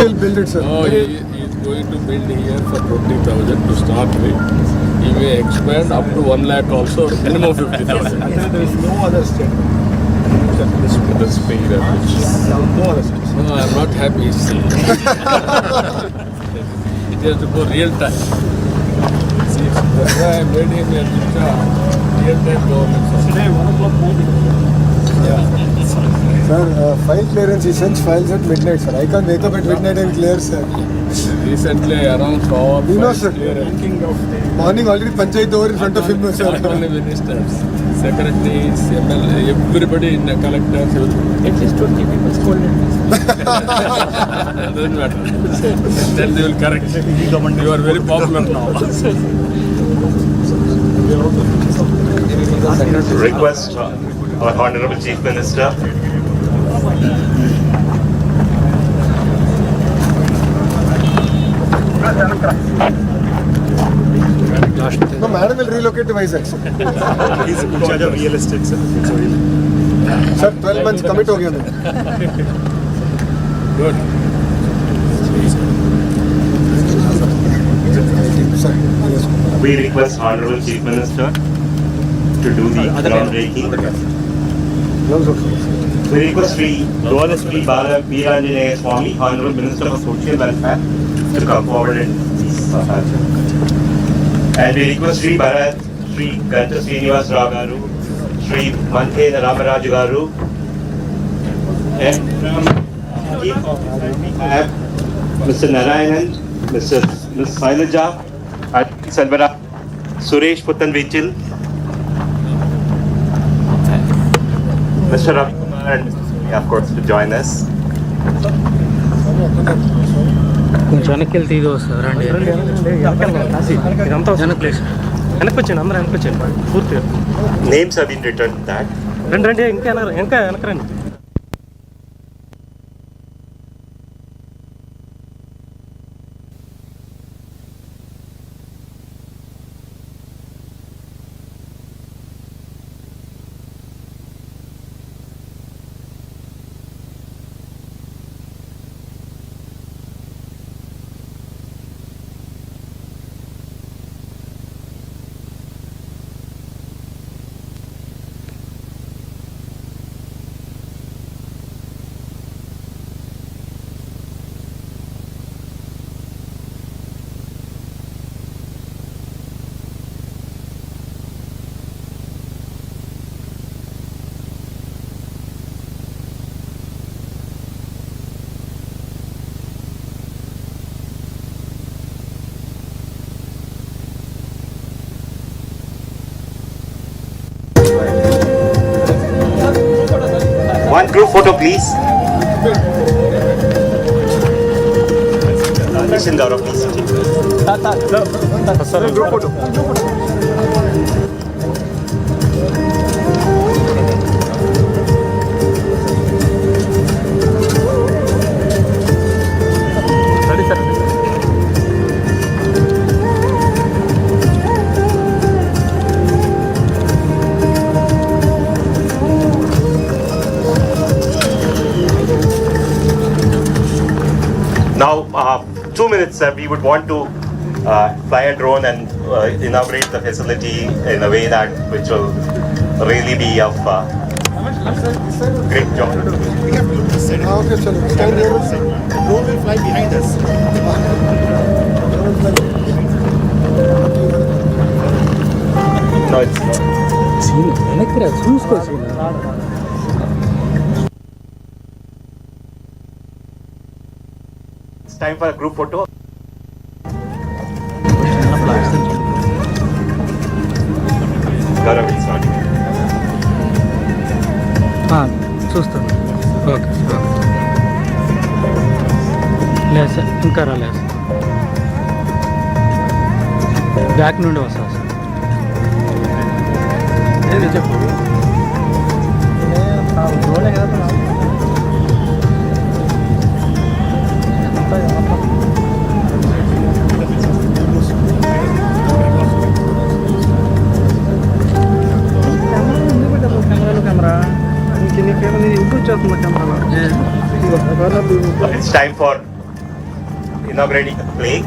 will build it, sir? No, he is going to build here for 20,000 to start with. He may expand up to 1 lakh also, minimum 50,000. There is no other state. The speed at which. No other state. No, I am not happy still. It has to go real time. See, that's why I made him a real time government. Today, 1 o'clock morning. Yeah. Sir, file clearance, he sends files at midnight, sir. I can't wake up at midnight and clear, sir. Recently, around 4 You know, sir. clearance. Morning already panchayat over in front of him, sir. Not only ministers, secretaries, MLA, everybody in the collectors. At least 20 people scolded me. Doesn't matter. Then they will correct. You are very popular now. Request our Honorable Chief Minister. No, madam will relocate to Vizag, sir. He's in charge of real estate, sir. Sir, 12 months commit हो गया मैं. Good. Sir, yes. We request Honorable Chief Minister to do the groundbreaking. Gloves also. We request Sri Bala Veeranjanaya Swami, Honorable Minister for Social Welfare, to come forward and and we request Sri Bharat, Sri Ganta Srinivas Rao Garu, Sri Manthe Ramaraju Garu, and from Chief Officer we have Mr. Narayanan, Ms. Sailaja, Selvara, Suresh Puttanvichil, Mr. Ravi Kumar, and of course to join us. కొంచెం వెనక్కి వెళ్తే ఇది వస్తుంది రండి ఇదంతా వెనక్కి place వెనక్కి వచ్చాను అందరూ వెనక్కి వచ్చాను పూర్తిగా Names have been written that. రండి రండి ఇంకా వెనక రండి. One group photo, please. Mission Gaurav, please. Group photo. Now, 2 minutes, sir. We would want to fly a drone and inaugurate the facility in a way that which will really be of great joy. Okay, chalo. Stand here. Drone will fly behind us. No, it's not. వెనక్కి రా చూసుకో It's time for a group photo. Gaurav, it's not. చూస్తాను okay లేదు sir ఇంకా రాలేదు back నుండి వస్తాను sir ఏది చెప్పు కెమెరా ఇంకేమో ఇంప్రూవ్ చేస్తున్నా camera It's time for inaugurating the flag.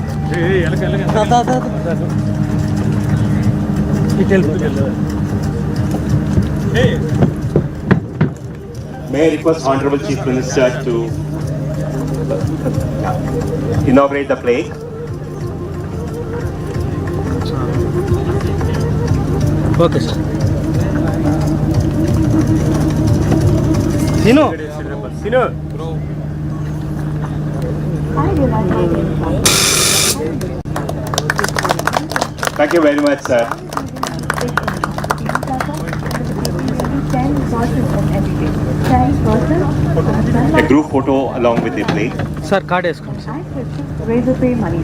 May I request Honorable Chief Minister to inaugurate the flag. Okay sir తిను Thank you very much, sir. A group photo along with the flag. Sir card వేసుకోండి sir Razor pay money.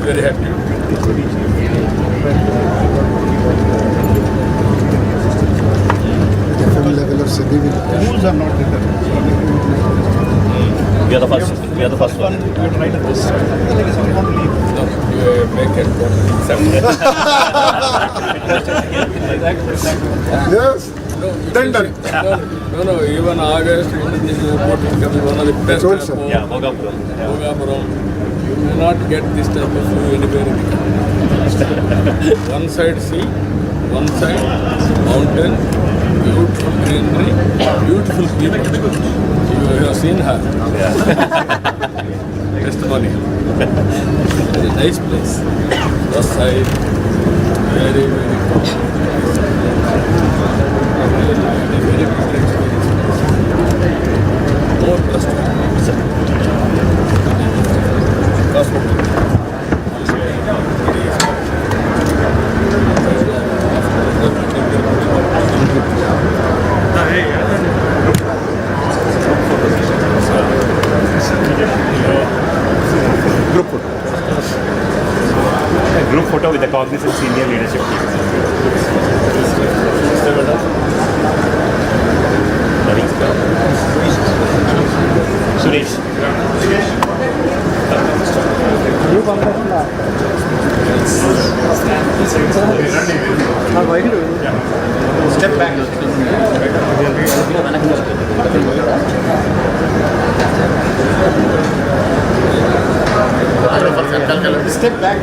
Very happy. Different level of civil. Rules are not written. We are the first. We are the first one. You have to write a list. Like if someone want to leave. No, you make it for Yes. Done. No, even August, this is one of the best. Told, sir. Yeah, Bhogapuram. Bhogapuram. You may not get this type of view anywhere in the country. One side sea, one side mountain, beautiful greenery, beautiful people. You have seen her. Testimony. Very nice place. The side, very good experience. More trust. Group photo with the Cognizant senior leadership team. Suresh. Step back. Step back.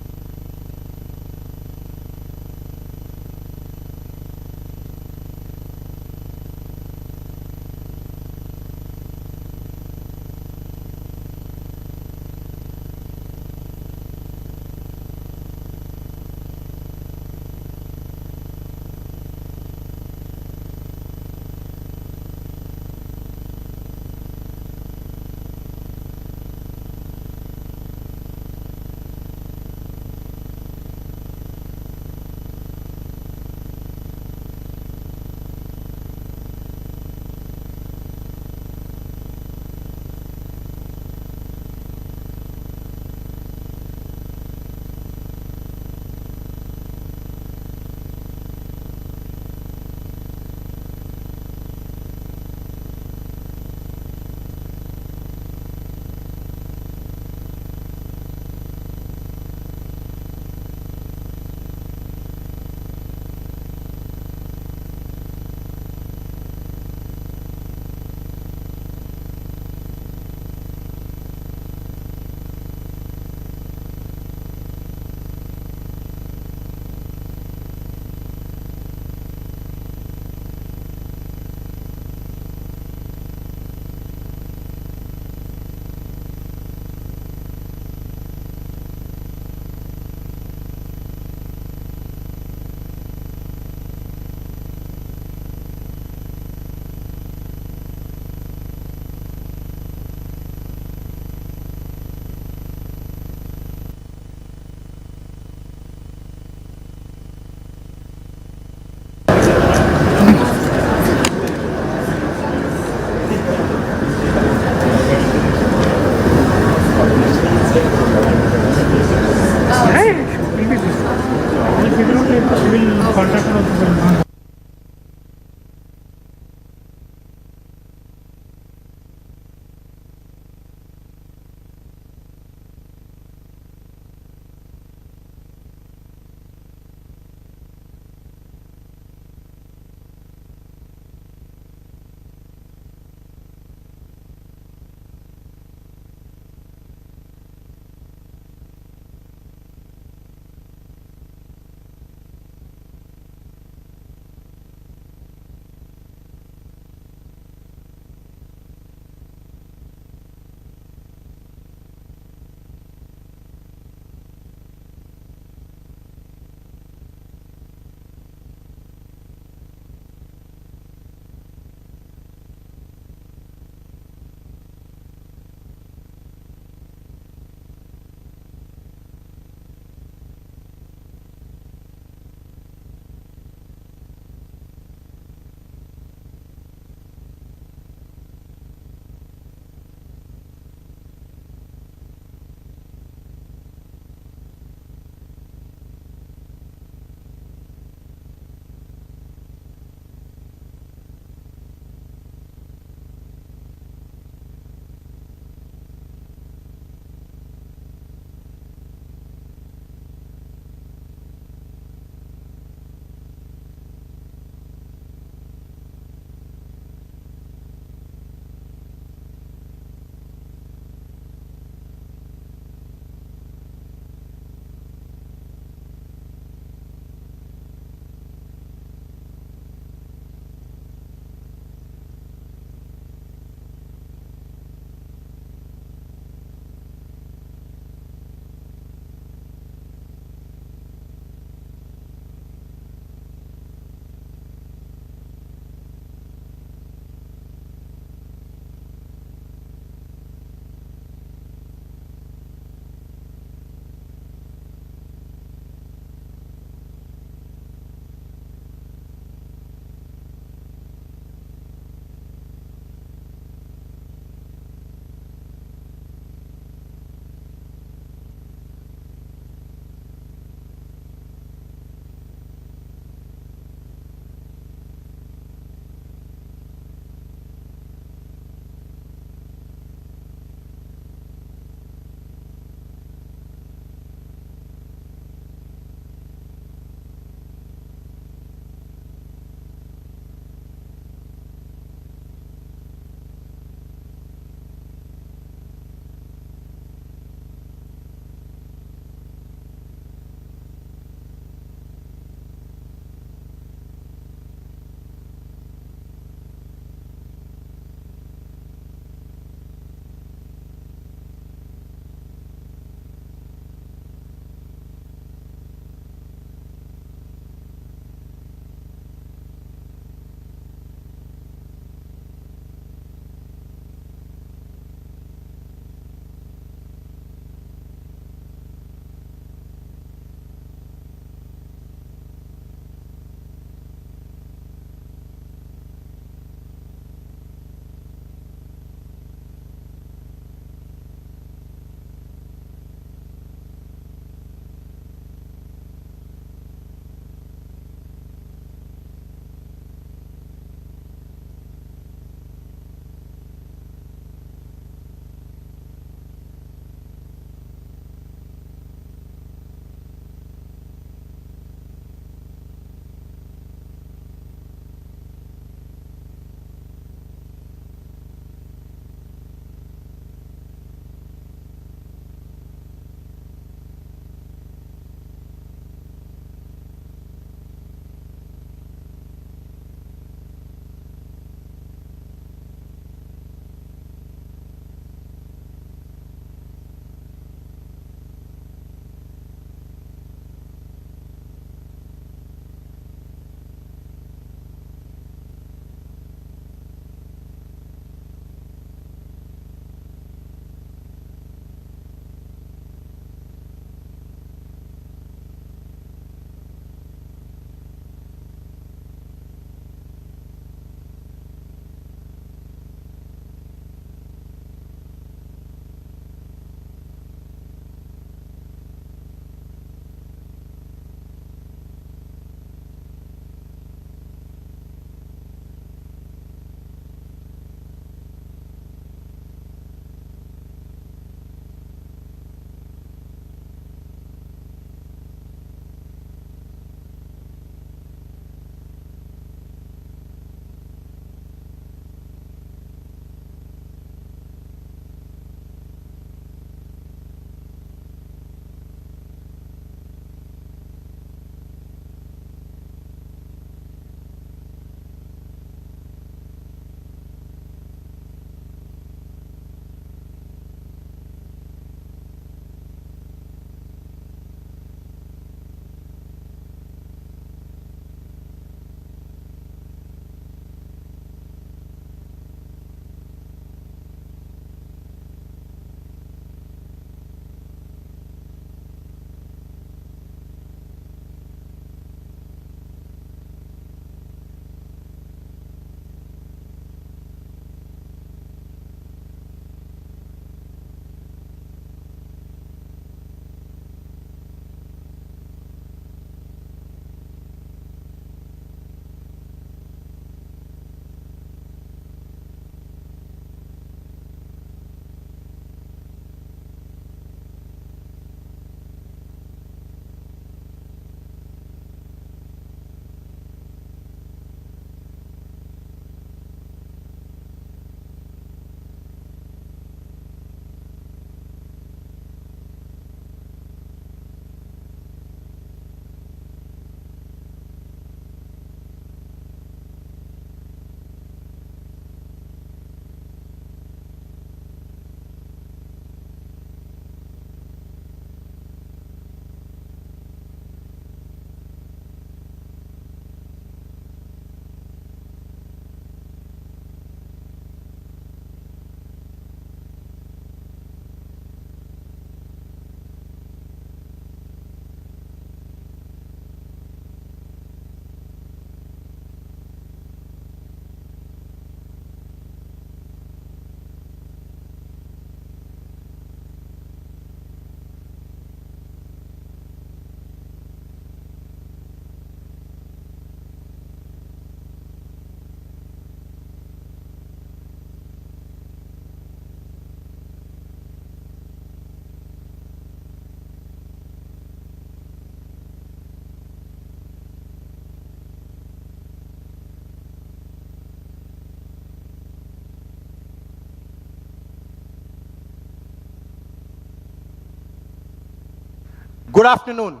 Good afternoon.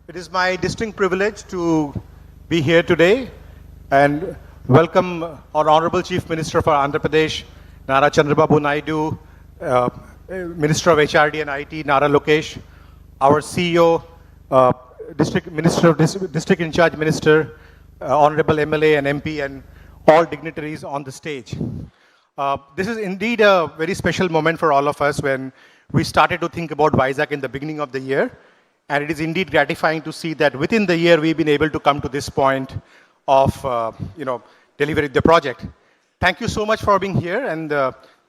It is my distinct privilege to be here today and welcome our Honorable Chief Minister for Andhra Pradesh, Nara Chandrababu Naidu, Minister of HRD and IT, Nara Lokesh, our CEO, District Minister of District in Charge Minister, Honorable MLA and MP, and all dignitaries on the stage. This is indeed a very special moment for all of us when we started to think about Vizag in the beginning of the year. And it is indeed gratifying to see that within the year we've been able to come to this point of delivering the project. Thank you so much for being here, and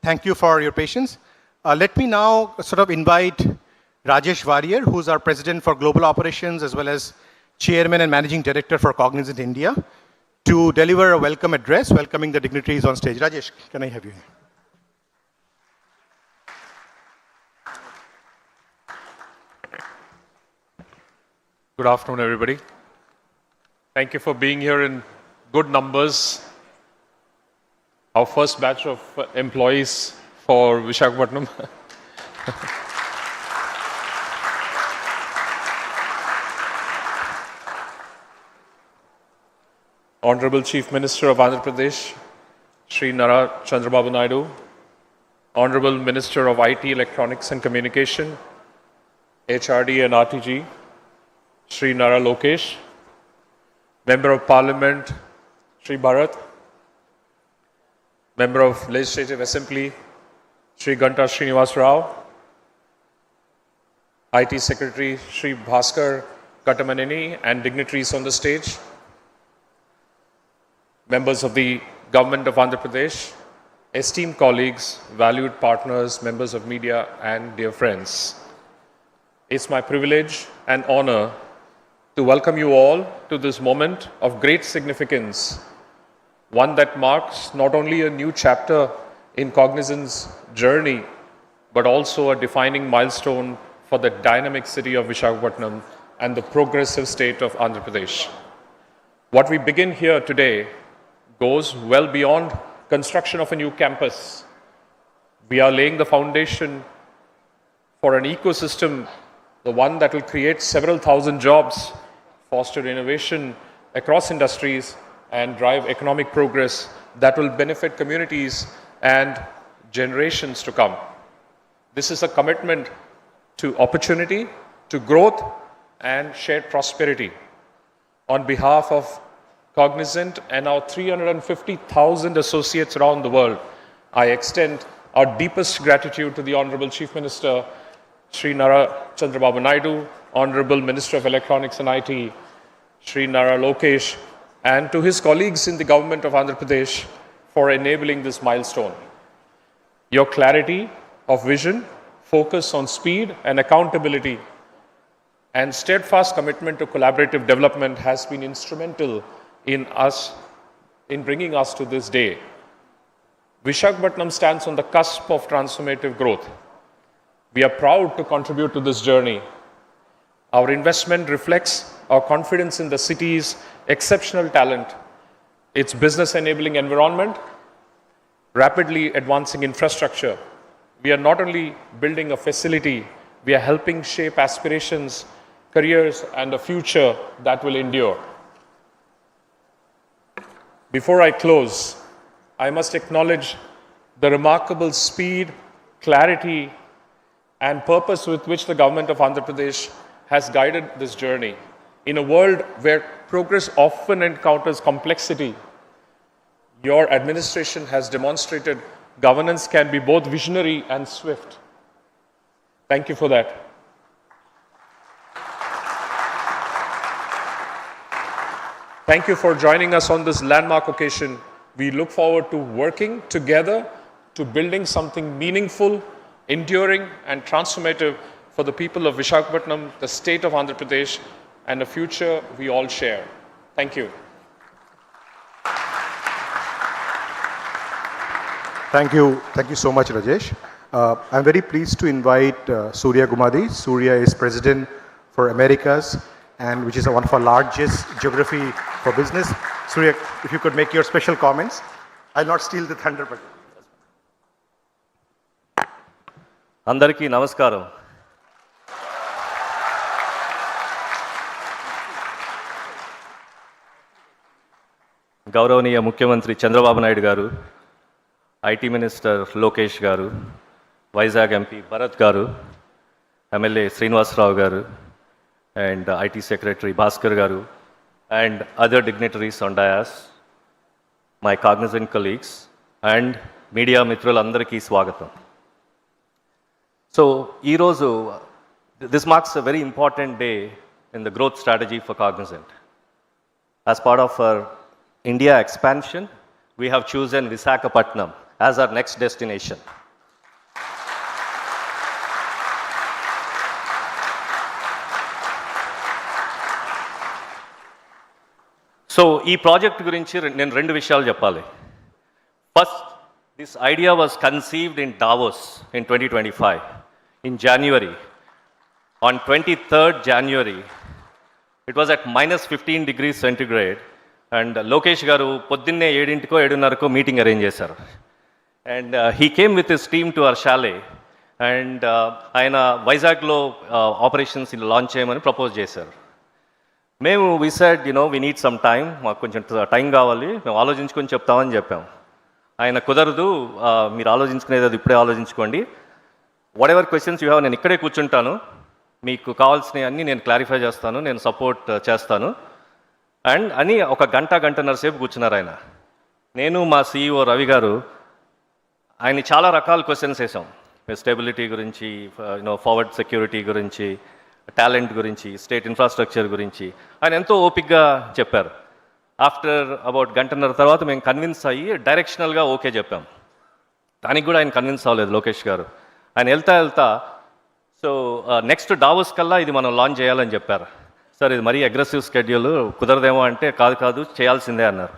thank you for your patience. Let me now sort of invite Rajesh Warrier, who's our President for Global Operations as well as Chairman and Managing Director for Cognizant India, to deliver a welcome address, welcoming the dignitaries on stage. Rajesh, can I have you here? Good afternoon, everybody. Thank you for being here in good numbers. Our first batch of employees for Visakhapatnam. Honorable Chief Minister of Andhra Pradesh, Shri Nara Chandrababu Naidu, Honorable Minister of IT, Electronics and Communication, HRD and RTG, Shri Nara Lokesh, Member of Parliament, Shri Bharat, Member of Legislative Assembly, Shri Ganta Srinivas Rao, IT Secretary, Shri Bhaskar Katamaneni, and dignitaries on the stage, members of the Government of Andhra Pradesh, esteemed colleagues, valued partners, members of media, and dear friends. It's my privilege and honor to welcome you all to this moment of great significance, one that marks not only a new chapter in Cognizant's journey, but also a defining milestone for the dynamic city of Visakhapatnam and the progressive state of Andhra Pradesh. What we begin here today goes well beyond construction of a new campus. We are laying the foundation for an ecosystem, the one that will create several thousand jobs, foster innovation across industries, and drive economic progress that will benefit communities and generations to come. This is a commitment to opportunity, to growth, and shared prosperity. On behalf of Cognizant and our 350,000 associates around the world, I extend our deepest gratitude to the Honorable Chief Minister, Shri Nara Chandrababu Naidu, Honorable Minister of Electronics and IT, Shri Nara Lokesh, and to his colleagues in the Government of Andhra Pradesh for enabling this milestone. Your clarity of vision, focus on speed and accountability, and steadfast commitment to collaborative development has been instrumental in bringing us to this day. Visakhapatnam stands on the cusp of transformative growth. We are proud to contribute to this journey. Our investment reflects our confidence in the city's exceptional talent, its business enabling environment, rapidly advancing infrastructure. We are not only building a facility, we are helping shape aspirations, careers, and a future that will endure. Before I close, I must acknowledge the remarkable speed, clarity, and purpose with which the Government of Andhra Pradesh has guided this journey. In a world where progress often encounters complexity, your administration has demonstrated governance can be both visionary and swift. Thank you for that. Thank you for joining us on this landmark occasion. We look forward to working together to building something meaningful, enduring, and transformative for the people of Visakhapatnam, the state of Andhra Pradesh, and a future we all share. Thank you. Thank you so much, Rajesh. I'm very pleased to invite Surya Gumadi. Surya is President for Americas, and which is one of our largest geography for business. Surya, if you could make your special comments. I'll not steal the thunder, but... అందరికీ నమస్కారం. గౌరవనీయ ముఖ్యమంత్రి చంద్రబాబు నాయుడు గారు, IT minister Lokesh గారు, Vizag MP Bharat గారు, MLA Srinivasarao గారు, and IT secretary Bhaskar గారు, and other dignitaries on dais, my Cognizant colleagues, and media మిత్రులందరికీ స్వాగతం. So, this marks a very important day in the growth strategy for Cognizant. As part of our India expansion, we have chosen Visakhapatnam as our next destination. So ఈ project గురించి నేను రెండు విషయాలు చెప్పాలి. First, this idea was conceived in Davos in 2025 in January. On 23rd January, it was at -15 degrees centigrade, and Lokesh garu పొద్దున్నే 7:00కో 7:30కో meeting arrange చేశారు. And he came with his team to our chalet, and ఆయన వైజాగ్లో operations launch చేయమని propose చేశారు. మేము we said we need some time, మాకు కొంచెం టైం కావాలి, మేము ఆలోచించుకొని చెప్తామని చెప్పాం. ఆయన కుదరదు, మీరు ఆలోచించుకునేది అది ఇప్పుడే ఆలోచించుకోండి, what ever questions you have నేను ఇక్కడే కూర్చుంటాను, మీకు కావాల్సినవి అన్నీ నేను క్లారిఫై చేస్తాను, నేను సపోర్ట్ చేస్తాను అండ్ అని ఒక గంటన్నర సేపు కూర్చున్నారు ఆయన. నేను మా CEO రవి గారు ఆయన్ని చాలా రకాల క్వశ్చన్స్ వేసాం. స్టెబిలిటీ గురించి, ఫార్వర్డ్ సెక్యూరిటీ గురించి, టాలెంట్ గురించి, స్టేట్ ఇన్ఫ్రాస్ట్రక్చర్ గురించి ఆయన ఎంతో ఓపిక్గా చెప్పారు. ఆఫ్టర్ అబౌట్ గంటన్నర తర్వాత మేము కన్విన్స్ అయ్యి డైరెక్షనల్గా ఓకే చెప్పాం. దానికి కూడా ఆయన కన్విన్స్ అవ్వలేదు లోకేష్ గారు. ఆయన వెళ్తా సో నెక్స్ట్ డావోస్ కల్లా ఇది మనం లాంచ్ చేయాలని చెప్పారు. సార్ ఇది మరీ అగ్రెసివ్ స్కెడ్యూల్, కుదరదేమో అంటే కాదు చేయాల్సిందే అన్నారు.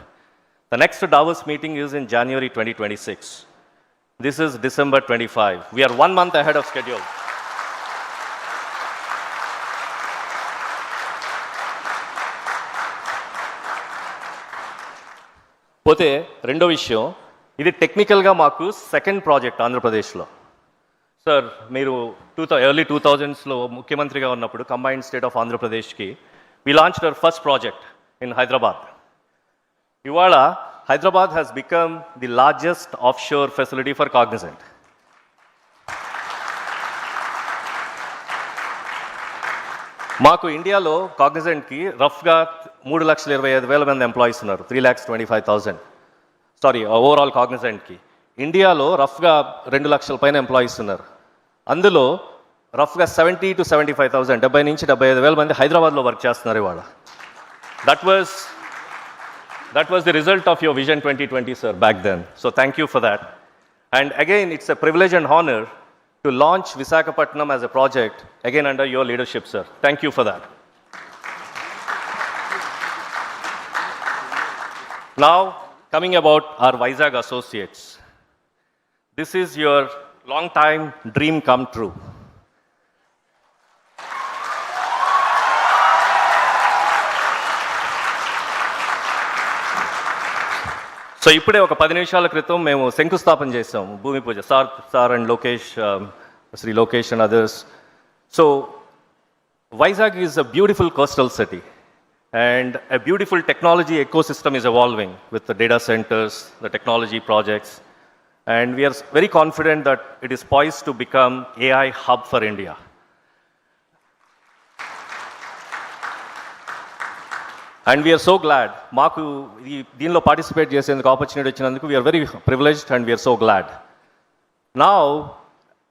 The next Davos meeting is in January 2026. This is December 25. We are 1 month ahead of schedule. పోతే రెండో విషయం, ఇది టెక్నికల్గా మాకు సెకండ్ ప్రాజెక్ట్ ఆంధ్రప్రదేశ్లో. సార్ మీరు ఎర్లీ 2000s ముఖ్యమంత్రిగా ఉన్నప్పుడు కంబైన్డ్ స్టేట్ ఆఫ్ ఆంధ్రప్రదేశ్కి we launched our first project in Hyderabad. ఇవాళ Hyderabad has become the largest offshore facility for Cognizant. మాకు ఇండియాలో కాగ్నిజెంట్కి రఫ్గా 3,25,000 మంది ఎంప్లాయీస్ ఉన్నారు. 3,25,000 ఓవరాల్ కాగ్నిజెంట్కి. ఇండియాలో రఫ్గా 2 లక్షల పైన ఎంప్లాయీస్ ఉన్నారు. అందులో రఫ్గా 70 to 75,000, 70 నుంచి 75,000 మంది హైదరాబాద్లో వర్క్ చేస్తున్నారు ఇవాళ. That was the result of your vision 2020, sir, back then. So thank you for that. And again, it's a privilege and honor to launch Visakhapatnam as a project, again under your leadership, sir. Thank you for that. Now, coming about our Vizag associates. This is your long time dream come true. So ఇప్పుడే ఒక 10 నిమిషాల క్రితం మేము శంకుస్థాపన చేసాం, భూమి పూజ. Sir and Lokesh, Shri Lokesh and others. So Vizag is a beautiful coastal city and a beautiful technology ecosystem is evolving with the data centers, the technology projects, and we are very confident that it is poised to become AI hub for India. And we are so glad, Maku, Deenlo participate chesenduku opportunity vachinanduku, we are very privileged and we are so glad. Now,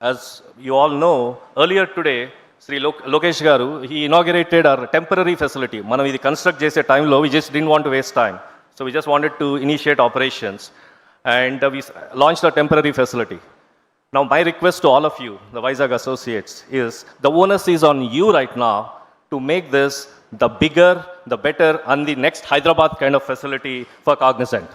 as you all know, earlier today, Sri Lokesh garu, he inaugurated our temporary facility. Manam idi construct chese time lo, we just didn't want to waste time. So we just wanted to initiate operations and we launched our temporary facility. Now my request to all of you, the Vizag associates, is the onus is on you right now to make this the bigger, the better and the next Hyderabad kind of facility for Cognizant.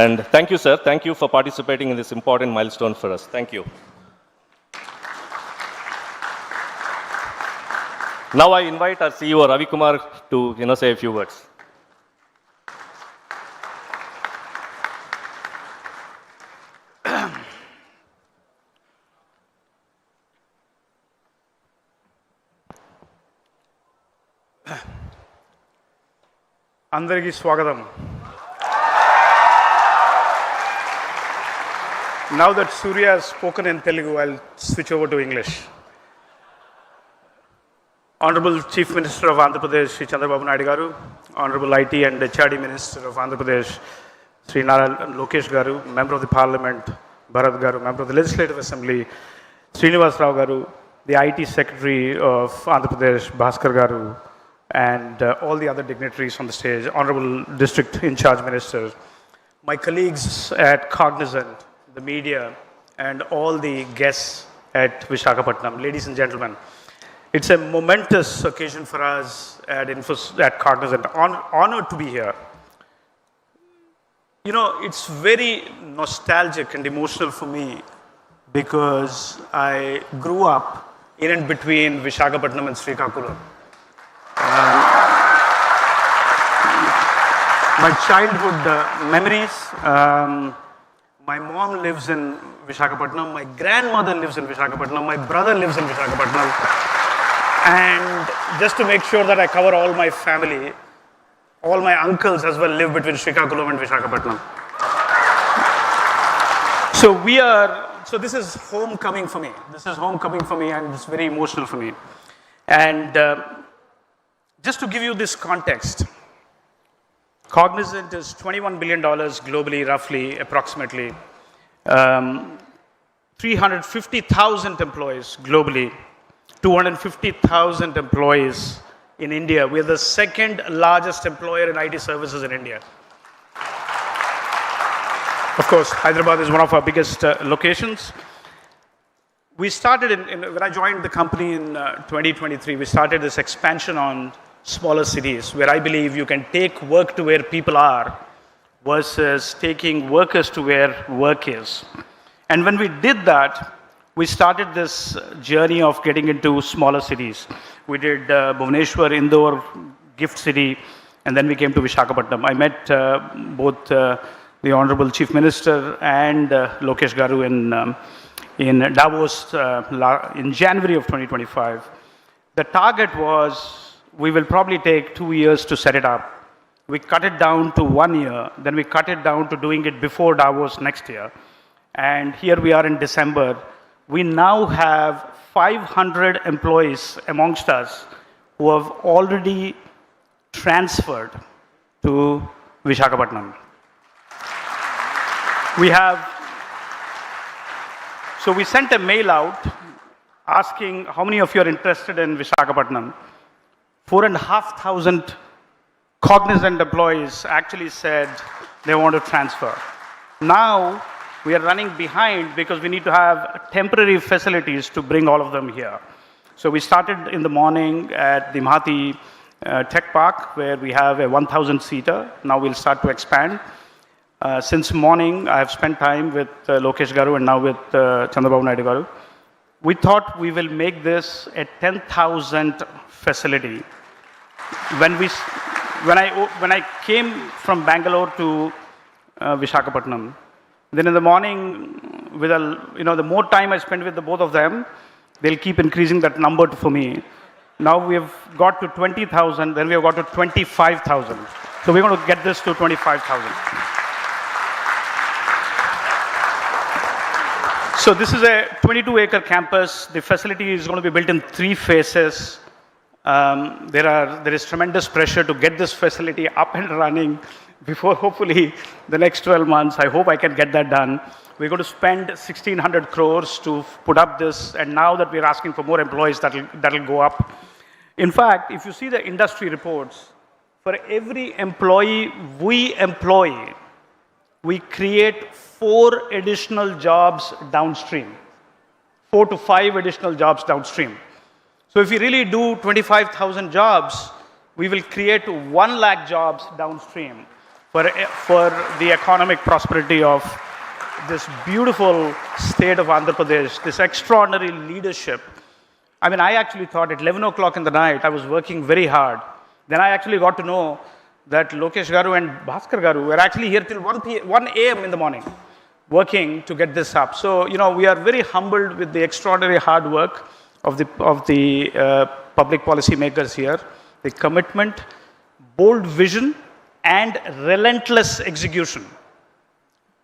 And thank you, sir. Thank you for participating in this important milestone for us. Thank you. Now I invite our CEO, Ravi Kumar, to say a few words. అందరికీ స్వాగతం. Now that Surya has spoken in Telugu, I'll switch over to English. Honorable Chief Minister of Andhra Pradesh, Shri Chandrababu Naidu garu, Honorable IT and HRD Minister of Andhra Pradesh, Shri Lokesh garu, Member of the Parliament, Bharat garu, Member of the Legislative Assembly, Srinivas Rao garu, the IT Secretary of Andhra Pradesh, Bhaskar garu, and all the other dignitaries on the stage, Honorable District In Charge Minister, my colleagues at Cognizant, the media, and all the guests at Visakhapatnam, ladies and gentlemen. It's a momentous occasion for us at Cognizant. Honored to be here. You know, it's very nostalgic and emotional for me because I grew up in and between Visakhapatnam and Srikakulam. My childhood memories, my mom lives in Visakhapatnam, my grandmother lives in Visakhapatnam, my brother lives in Visakhapatnam. And just to make sure that I cover all my family, all my uncles as well live between Srikakulam and Visakhapatnam. So this is homecoming for me. This is homecoming for me and it's very emotional for me. And just to give you this context, Cognizant is $21 billion globally, roughly, approximately. 350,000 employees globally, 250,000 employees in India. We're the second largest employer in IT services in India. Of course, Hyderabad is one of our biggest locations. We started, when I joined the company in 2023, we started this expansion on smaller cities where I believe you can take work to where people are versus taking workers to where work is. And when we did that, we started this journey of getting into smaller cities. We did Bhubaneswar, Indore, Gift City, and then we came to Visakhapatnam. I met both the Honorable Chief Minister and Lokesh garu in Davos in January of 2025. The target was, we will probably take 2 years to set it up. We cut it down to 1 year, then we cut it down to doing it before Davos next year. And here we are in December. We now have 500 employees amongst us who have already transferred to Visakhapatnam. So we sent a mail out asking how many of you are interested in Visakhapatnam. 4,500 Cognizant employees actually said they want to transfer. Now we are running behind because we need to have temporary facilities to bring all of them here. So we started in the morning at the Mahathi Tech Park where we have a 1,000-seater. Now we'll start to expand. Since morning, I have spent time with Lokesh garu and now with Chandrababu Naidu garu. We thought we will make this a 10,000 facility. When I came from Bangalore to Visakhapatnam, then in the morning, the more time I spend with the both of them, they'll keep increasing that number for me. Now we have got to 20,000, then we have got to 25,000. So we're going to get this to 25,000. So this is a 22-acre campus. The facility is going to be built in 3 phases. There is tremendous pressure to get this facility up and running before hopefully the next 12 months. I hope I can get that done. We're going to spend 1,600 crores to put up this, and now that we're asking for more employees, that'll go up. In fact, if you see the industry reports, for every employee we employ, we create 4 additional jobs downstream. 4 to 5 additional jobs downstream. So if we really do 25,000 jobs, we will create 1 lakh jobs downstream for the economic prosperity of this beautiful state of Andhra Pradesh, this extraordinary leadership. I mean, I actually thought at 11 o'clock in the night, I was working very hard. Then I actually got to know that Lokesh garu and Bhaskar garu were actually here till 1 a.m. in the morning, working to get this up. So, we are very humbled with the extraordinary hard work of the public policy makers here, the commitment, bold vision, and relentless execution.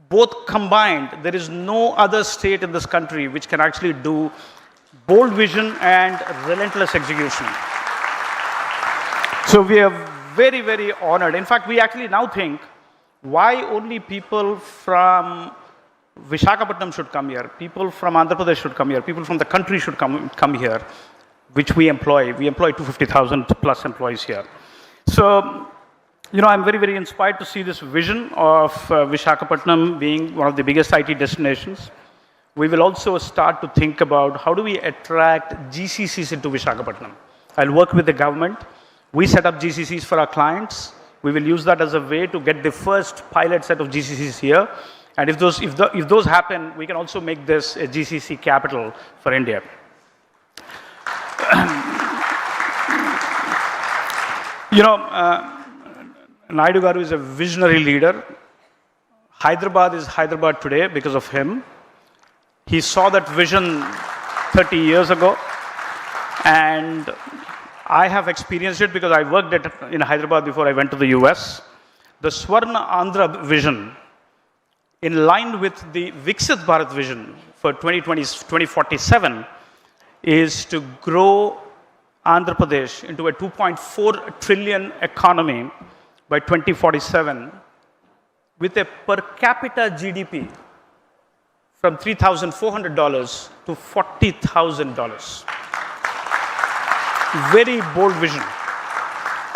Both combined, there is no other state in this country which can actually do bold vision and relentless execution. So we are very, very honored. In fact, we actually now think, why only people from Visakhapatnam should come here, people from Andhra Pradesh should come here, people from the country should come here, which we employ. We employ 250,000 plus employees here. So, I'm very, very inspired to see this vision of Visakhapatnam being one of the biggest IT destinations. We will also start to think about how do we attract GCCs into Visakhapatnam. I'll work with the government. We set up GCCs for our clients. We will use that as a way to get the first pilot set of GCCs here. And if those happen, we can also make this a GCC capital for India. Naidu Garu is a visionary leader. Hyderabad is Hyderabad today because of him. He saw that vision 30 years ago, and I have experienced it because I worked in Hyderabad before I went to the US. The Swarna Andhra vision, in line with the Viksit Bharat vision for 2047, is to grow Andhra Pradesh into a 2.4 trillion economy by 2047 with a per capita GDP from $3,400 to $40,000. Very bold vision.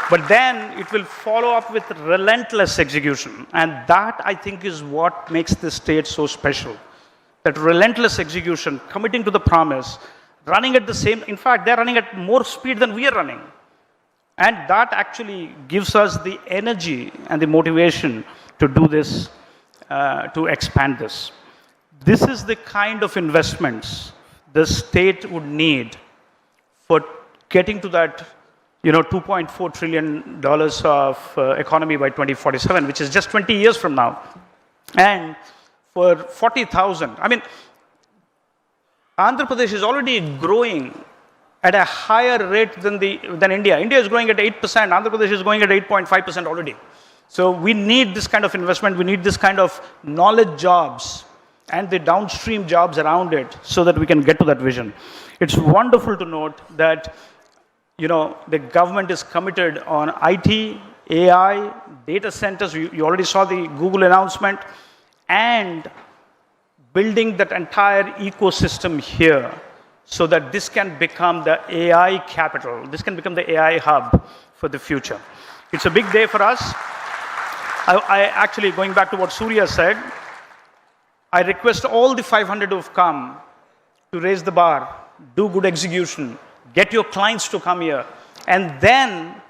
But then it will follow up with relentless execution. And that, I think, is what makes this state so special. That relentless execution, committing to the promise, running at the same, in fact, they're running at more speed than we are running. And that actually gives us the energy and the motivation to do this, to expand this. This is the kind of investments the state would need for getting to that $2.4 trillion of economy by 2047, which is just 20 years from now. And for 40,000, Andhra Pradesh is already growing at a higher rate than India. India is growing at 8%, Andhra Pradesh is growing at 8.5% already. So we need this kind of investment, we need this kind of knowledge jobs and the downstream jobs around it so that we can get to that vision. It's wonderful to note that the government is committed on IT, AI, data centers. You already saw the Google announcement, and building that entire ecosystem here so that this can become the AI capital. This can become the AI hub for the future. It's a big day for us. I actually, going back to what Surya said, I request all the 500 who have come to raise the bar, do good execution, get your clients to come here, and then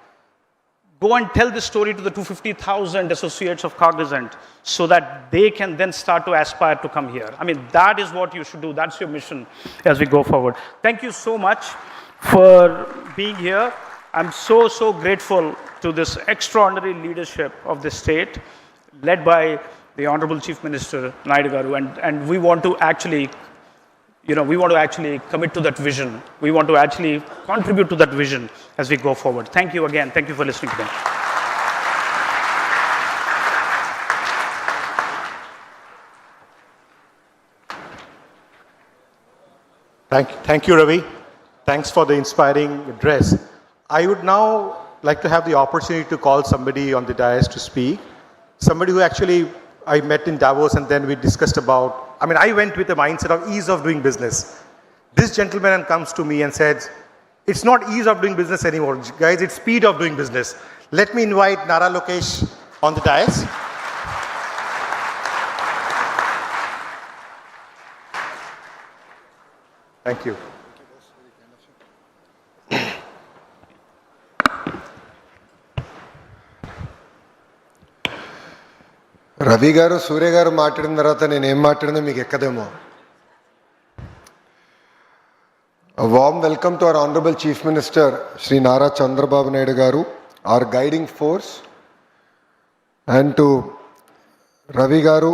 go and tell the story to the 250,000 associates of Cognizant so that they can then start to aspire to come here. That is what you should do. That's your mission as we go forward. Thank you so much for being here. I'm so, so grateful to this extraordinary leadership of the state led by the Honorable Chief Minister Naidu Garu, and we want to actually commit to that vision. We want to actually contribute to that vision as we go forward. Thank you again. Thank you for listening to me. Thank you, Ravi. Thanks for the inspiring address. I would now like to have the opportunity to call somebody on the dais to speak. Somebody who actually I met in Davos, and then we discussed about, I went with a mindset of ease of doing business. This gentleman comes to me and said, it's not ease of doing business anymore, guys, it's speed of doing business. Let me invite Nara Lokesh on the dais. Thank you. Ravi గారు సూర్య గారు మాట్లాడిన తర్వాత నేను ఏం మాట్లాడినా మీకు ఎక్కదేమో. A warm welcome to our Honorable Chief Minister Shri Nara Chandrababu Naidu Garu, our guiding force, and to Ravi Garu,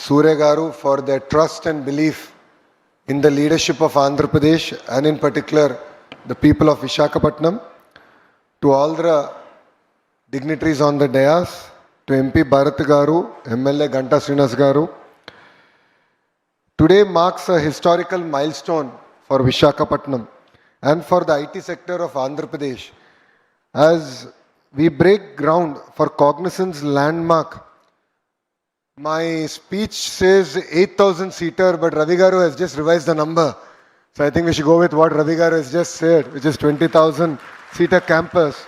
Surya Garu for their trust and belief in the leadership of Andhra Pradesh and in particular the people of Visakhapatnam, to all the dignitaries on the dais, to MP Bharat Garu, MLA Ganta Srinas Garu. Today marks a historical milestone for Visakhapatnam and for the IT sector of Andhra Pradesh as we break ground for Cognizant's landmark. My speech says 8,000 seater, but Ravi Garu has just revised the number. So I think we should go with what Ravi Garu has just said, which is 20,000 seater campus.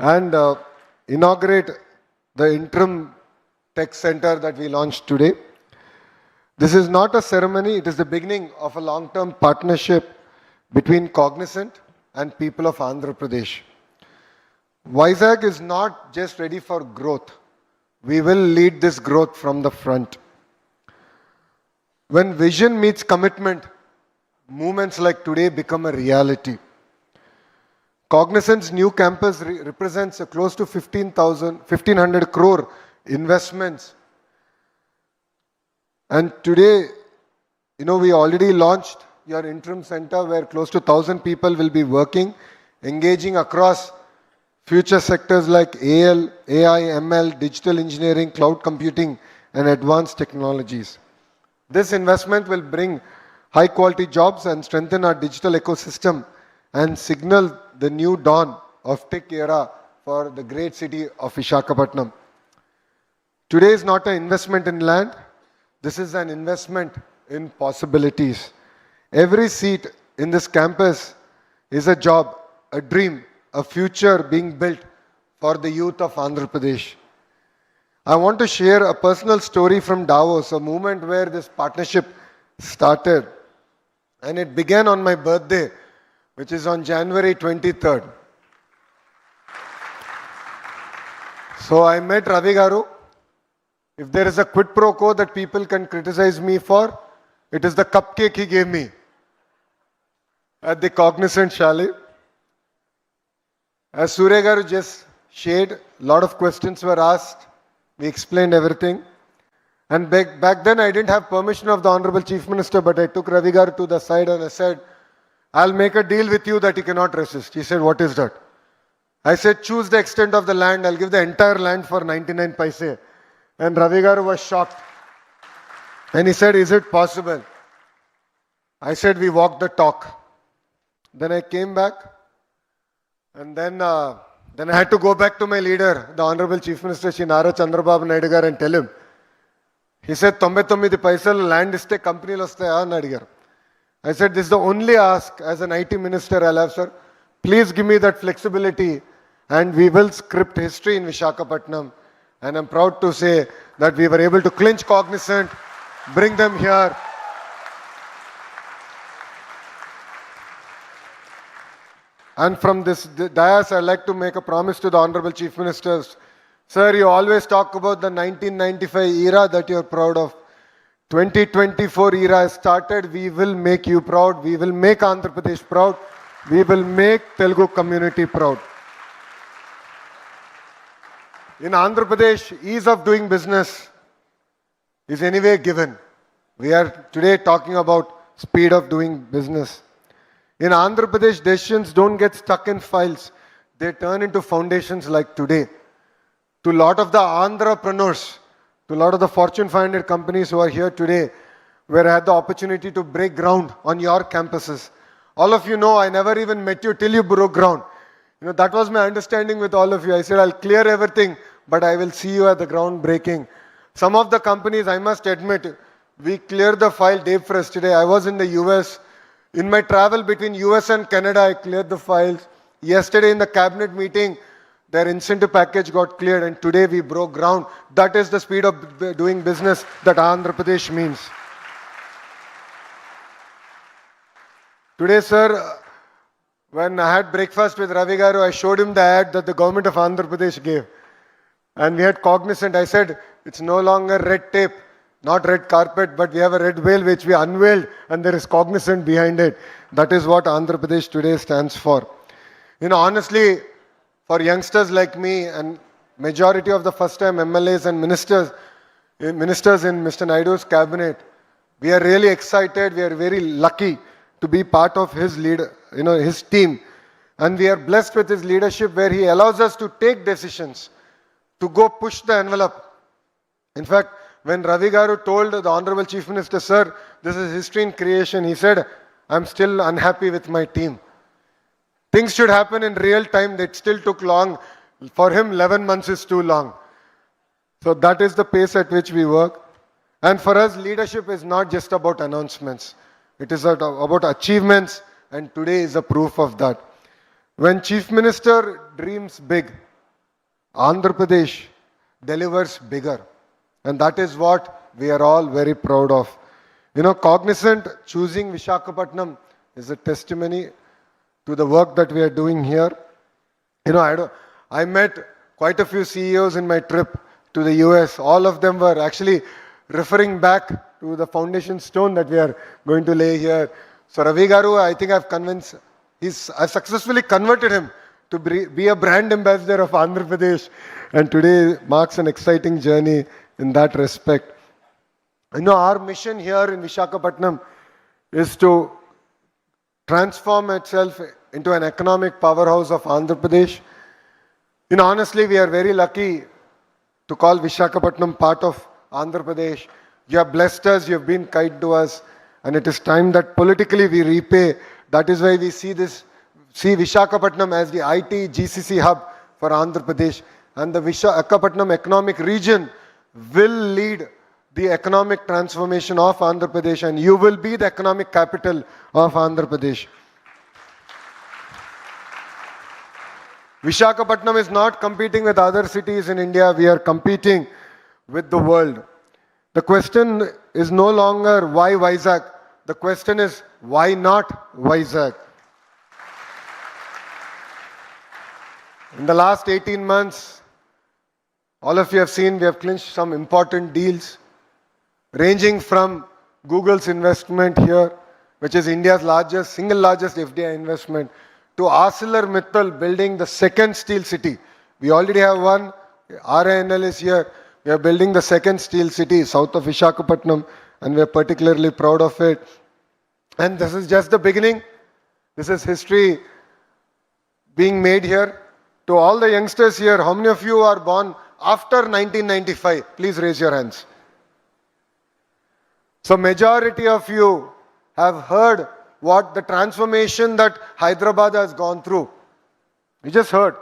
And inaugurate the interim tech center that we launched today. This is not a ceremony, it is the beginning of a long-term partnership between Cognizant and people of Andhra Pradesh. Vizag is not just ready for growth. We will lead this growth from the front. When vision meets commitment, movements like today become a reality. Cognizant's new campus represents a close to 1,500 crore investments. And today, we already launched your interim center where close to 1,000 people will be working, engaging across future sectors like AL, AI, ML, digital engineering, cloud computing, and advanced technologies. This investment will bring high quality jobs and strengthen our digital ecosystem and signal the new dawn of tech era for the great city of Visakhapatnam. Today is not an investment in land. This is an investment in possibilities. Every seat in this campus is a job, a dream, a future being built for the youth of Andhra Pradesh. I want to share a personal story from Davos, a moment where this partnership started. And it began on my birthday, which is on January 23rd. So I met Ravi Garu. If there is a quid pro quo that people can criticize me for, it is the cupcake he gave me at the Cognizant Chalet. As Surya Garu just shared, a lot of questions were asked. We explained everything. And back then I didn't have permission of the Honorable Chief Minister, but I took Ravi Garu to the side and I said, I'll make a deal with you that you cannot resist. He said, what is that? I said, choose the extent of the land. I'll give the entire land for 99 paise. And Ravi Garu was shocked. And he said, is it possible? I said, we walked the talk. Then I came back. And then I had to go back to my leader, the Honorable Chief Minister, Shri Nara Chandrababu Naidu garu, and tell him. He said, 99 paisal land iste company lo vastaya ani adigaru. I said, this is the only ask as an IT minister I'll have, sir. Please give me that flexibility and we will script history in Visakhapatnam. And I'm proud to say that we were able to clinch Cognizant, bring them here. And from this dais, I'd like to make a promise to the Honorable Chief Ministers. Sir, you always talk about the 1995 era that you're proud of. 2024 era has started. We will make you proud. We will make Andhra Pradesh proud. We will make Telugu community proud. In Andhra Pradesh, ease of doing business is anyway given. We are today talking about speed of doing business. In Andhra Pradesh, decisions don't get stuck in files. They turn into foundations like today. To a lot of the entrepreneurs, to a lot of the Fortune 500 companies who are here today, where I had the opportunity to break ground on your campuses. All of you know, I never even met you till you broke ground. That was my understanding with all of you. I said, I'll clear everything, but I will see you at the ground breaking. Some of the companies, I must admit, we cleared the file day first today. I was in the US. In my travel between US and Canada, I cleared the files. Yesterday in the cabinet meeting, their incentive package got cleared and today we broke ground. That is the speed of doing business that Andhra Pradesh means. Today, sir, when I had breakfast with Ravi Garu, I showed him the ad that the government of Andhra Pradesh gave. And we had Cognizant. I said, it's no longer red tape, not red carpet, but we have a red veil which we unveiled and there is Cognizant behind it. That is what Andhra Pradesh today stands for. Honestly, for youngsters like me and majority of the first-time MLAs and ministers in Mr. Naidu's cabinet, we are really excited. We are very lucky to be part of his his team. And we are blessed with his leadership where he allows us to take decisions, to go push the envelope. In fact, when Ravi Garu told the Honorable Chief Minister, sir, this is history in creation, he said, I'm still unhappy with my team. Things should happen in real time. It still took long. For him, 11 months is too long. So that is the pace at which we work. And for us, leadership is not just about announcements. It is about achievements, and today is a proof of that. When Chief Minister dreams big, Andhra Pradesh delivers bigger. And that is what we are all very proud of. You know, Cognizant choosing Visakhapatnam is a testimony to the work that we are doing here. You know, I met quite a few CEOs in my trip to the US. All of them were actually referring back to the foundation stone that we are going to lay here. So Ravi Garu, I think I've successfully converted him to be a brand ambassador of Andhra Pradesh. And today marks an exciting journey in that respect. You know, our mission here in Visakhapatnam is to transform itself into an economic powerhouse of Andhra Pradesh. You know, honestly, we are very lucky to call Visakhapatnam part of Andhra Pradesh. You have blessed us, you have been kind to us, and it is time that politically we repay. That is why we see Visakhapatnam as the IT GCC hub for Andhra Pradesh, and the Visakhapatnam economic region will lead the economic transformation of Andhra Pradesh, and you will be the economic capital of Andhra Pradesh. Visakhapatnam is not competing with other cities in India. We are competing with the world. The question is no longer why Vizag. The question is why not Vizag? In the last 18 months, all of you have seen we have clinched some important deals, ranging from Google's investment here, which is India's single largest FDI investment, to ArcelorMittal building the second steel city. We already have one. RINL is here. We are building the second steel city south of Visakhapatnam, and we are particularly proud of it. And this is just the beginning. This is history being made here. To all the youngsters here, how many of you are born after 1995? Please raise your hands. So majority of you have heard what the transformation that Hyderabad has gone through. You just heard.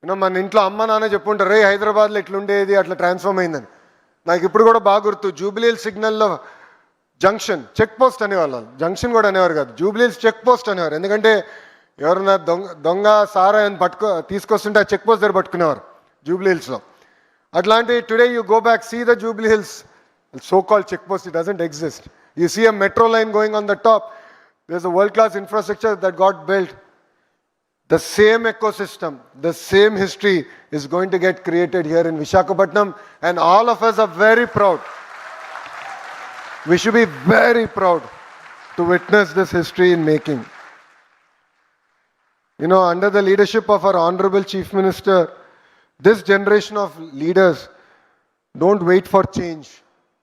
You know, మన ఇంట్లో అమ్మ నాన్న చెప్పుంటారు రే హైదరాబాద్లో ఇట్లుండేది అట్లా transform అయిందని. నాకు ఇప్పుడు కూడా బాగా గుర్తు, జూబ్లీహిల్ సిగ్నల్లో జంక్షన్ చెక్ పోస్ట్ అనేవాళ్ళు. జంక్షన్ కూడా అనేవారు కాదు, జూబ్లీహిల్స్ చెక్ పోస్ట్ అనేవారు. ఎందుకంటే ఎవరన్నా దొంగ సారా అని తీసుకొస్తుంటే ఆ చెక్ పోస్ట్ దగ్గర పట్టుకునేవారు జూబ్లీహిల్స్లో. అట్లాంటి today you go back, see the Jubilee Hills so-called check post, it doesn't exist. You see a metro line going on the top. There's a world-class infrastructure that got built. The same ecosystem, the same history is going to get created here in Visakhapatnam, and all of us are very proud. We should be very proud to witness this history in making. You know, under the leadership of our Honorable Chief Minister, this generation of leaders don't wait for change.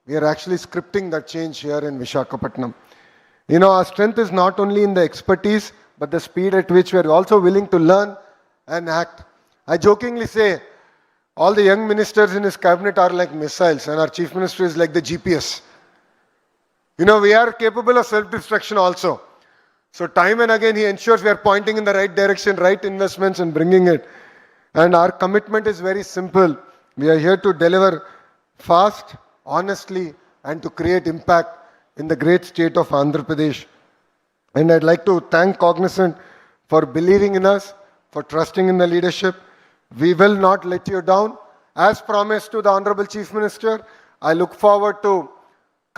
We are actually scripting that change here in Visakhapatnam. You know, our strength is not only in the expertise, but the speed at which we are also willing to learn and act. I jokingly say, all the young ministers in his cabinet are like missiles, and our chief minister is like the GPS. You know, we are capable of self-destruction also. So time and again, he ensures we are pointing in the right direction, right investments and bringing it. And our commitment is very simple. We are here to deliver fast, honestly, and to create impact in the great state of Andhra Pradesh. And I'd like to thank Cognizant for believing in us, for trusting in the leadership. We will not let you down. As promised to the Honorable Chief Minister, I look forward to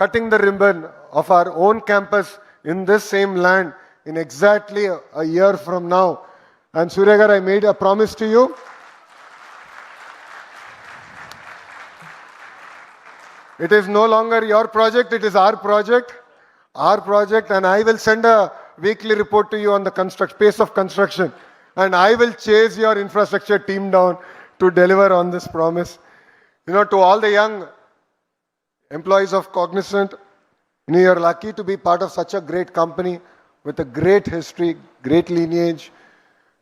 cutting the ribbon of our own campus in this same land in exactly a year from now. And Suryagar, I made a promise to you. It is no longer your project, it is our project, and I will send a weekly report to you on the pace of construction, and I will chase your infrastructure team down to deliver on this promise. You know, to all the young employees of Cognizant, you know, you're lucky to be part of such a great company with a great history, great lineage,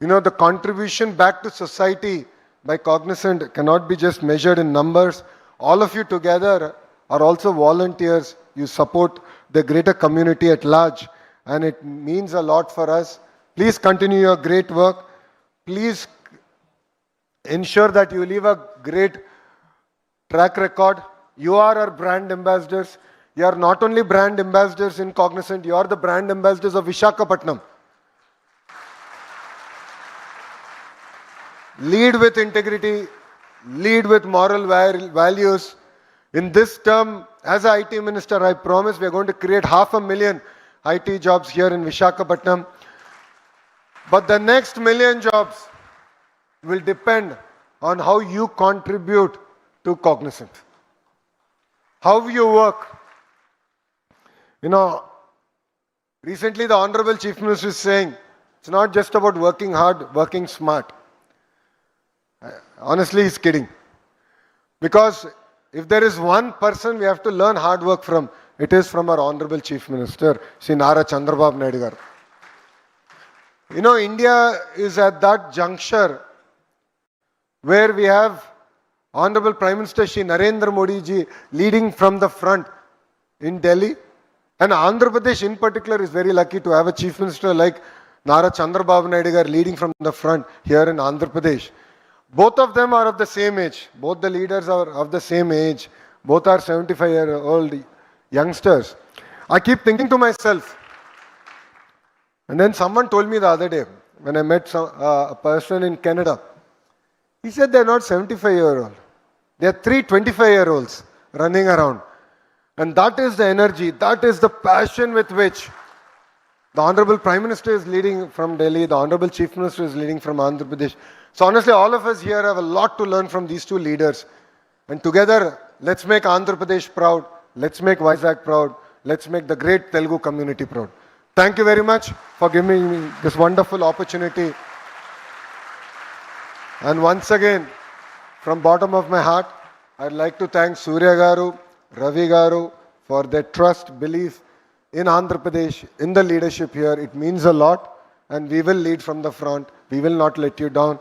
You know, the contribution back to society by Cognizant cannot be just measured in numbers. All of you together are also volunteers. You support the greater community at large, and it means a lot for us. Please continue your great work. Please ensure that you leave a great track record. You are our brand ambassadors. You are not only brand ambassadors in Cognizant, you are the brand ambassadors of Visakhapatnam. Lead with integrity, lead with moral values. In this term, as an IT minister, I promise we are going to create 500,000 IT jobs here in Visakhapatnam. But the next 1,000,000 jobs will depend on how you contribute to Cognizant. How you work. You know, recently the Honorable Chief Minister is saying, it's not just about working hard, working smart. Honestly, he's kidding. Because if there is one person we have to learn hard work from, it is from our Honorable Chief Minister, Shri Nara Chandrababu Naidu garu. You know, India is at that juncture where we have Honorable Prime Minister Shri Narendra Modi ji leading from the front in Delhi. And Andhra Pradesh in particular is very lucky to have a Chief Minister like Nara Chandrababu Naidu garu leading from the front here in Andhra Pradesh. Both of them are of the same age. Both the leaders are of the same age. Both are 75-year-old youngsters. I keep thinking to myself, and then someone told me the other day, when I met a person in Canada, he said they're not 75-year-old. They're 25-year-olds running around. And that is the energy, that is the passion with which the Honorable Prime Minister is leading from Delhi, the Honorable Chief Minister is leading from Andhra Pradesh. So honestly, all of us here have a lot to learn from these two leaders. And together, let's make Andhra Pradesh proud, let's make Vizag proud, let's make the great Telugu community proud. Thank you very much for giving me this wonderful opportunity. And once again, from bottom of my heart, I'd like to thank Surya Garu, Ravi Garu for their trust, belief in Andhra Pradesh, in the leadership here. It means a lot, and we will lead from the front. We will not let you down.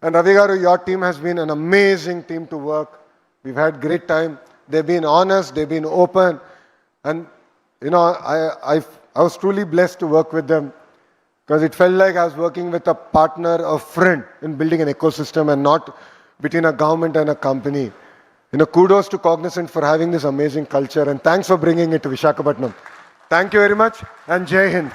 And Ravi Garu, your team has been an amazing team to work. We've had great time. They've been honest, they've been open, and you know, I was truly blessed to work with them because it felt like I was working with a partner, a friend in building an ecosystem and not between a government and a company. You know, kudos to Cognizant for having this amazing culture, and thanks for bringing it to Visakhapatnam. Thank you very much, and Jai Hind.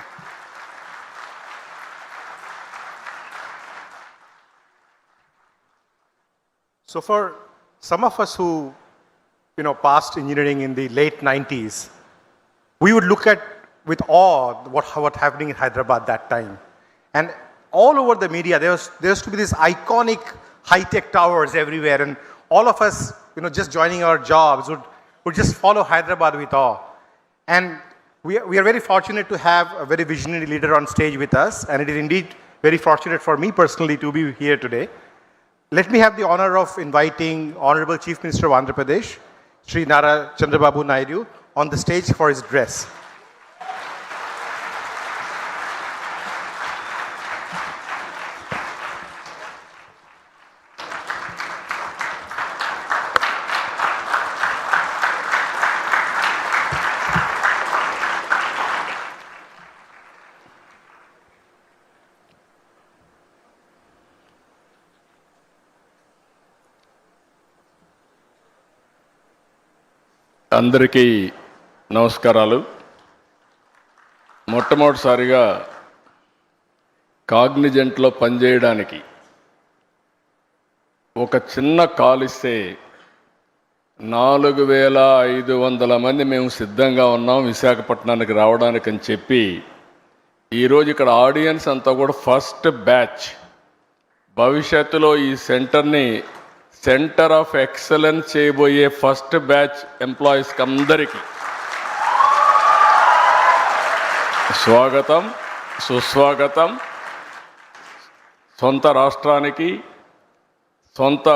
So for some of us who, passed engineering in the late 90s, we would look at with awe what happening in Hyderabad that time. And all over the media, there used to be these iconic high-tech towers everywhere, and all of us, just joining our jobs would just follow Hyderabad with awe. And we are very fortunate to have a very visionary leader on stage with us, and it is indeed very fortunate for me personally to be here today. Let me have the honor of inviting Honorable Chief Minister of Andhra Pradesh, Shri Nara Chandrababu Naidu, on the stage for his address. అందరికీ నమస్కారాలు. మొట్టమొదటిసారిగా కాగ్నిజెంట్లో పనిచేయడానికి ఒక చిన్న call ఇస్తే 4,500 మంది మేము సిద్ధంగా ఉన్నాం విశాఖపట్నానికి రావడానికి అని చెప్పి ఈరోజు ఇక్కడ ఆడియన్స్ అంతా కూడా ఫస్ట్ బ్యాచ్. భవిష్యత్తులో ఈ సెంటర్ని సెంటర్ ఆఫ్ ఎక్సలెన్స్ చేయబోయే ఫస్ట్ బ్యాచ్ ఎంప్లాయీస్కి అందరికీ స్వాగతం, సుస్వాగతం. సొంత రాష్ట్రానికి, సొంత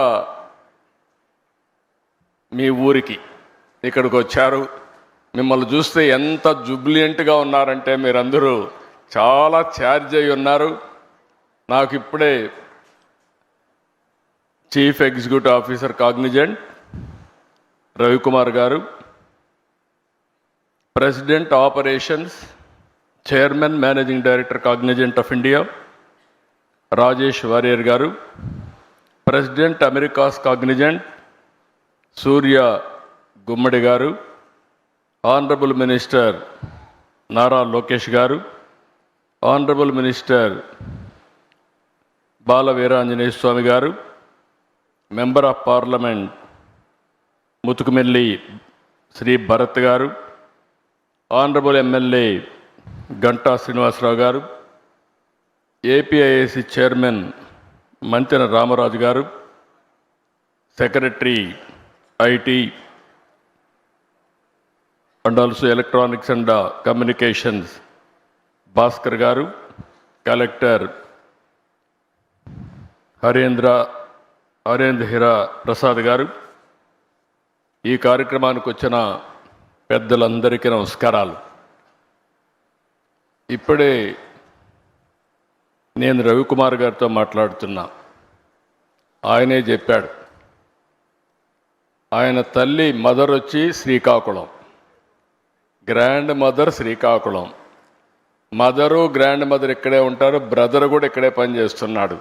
మీ ఊరికి ఇక్కడికి వచ్చారు. మిమ్మల్ని చూస్తే ఎంత జుబ్లియంట్గా ఉన్నారంటే మీరందరూ చాలా ఛార్జ్ అయి ఉన్నారు. నాకు ఇప్పుడే chief executive officer Cognizant Ravikumar garu, president operations chairman managing director Cognizant of India Rajesh Warrier garu, president Americas Cognizant Surya Gummadi garu, honourable minister Nara Lokesh garu, honourable minister Bala Veeranjaneya Swamy garu, member of parliament Muthukumilli Shri Bharat garu, honourable MLA Ganta Srinivasarao గారు, ఏపీఐఏసి చైర్మన్ మంతెన రామరాజు గారు, secretary IT and also electronics and communications Bhaskar గారు, collector Harendra హిరా Prasad గారు, ఈ కార్యక్రమానికి వచ్చిన పెద్దలందరికీ నమస్కారాలు. ఇప్పుడే నేను రవికుమార్ గారితో మాట్లాడుతున్నా. ఆయనే చెప్పాడు, ఆయన తల్లి మదర్ వచ్చి Srikakulam, grand mother Srikakulam, mother grand mother ఇక్కడే ఉంటారు, బ్రదర్ కూడా ఇక్కడే పనిచేస్తున్నాడు.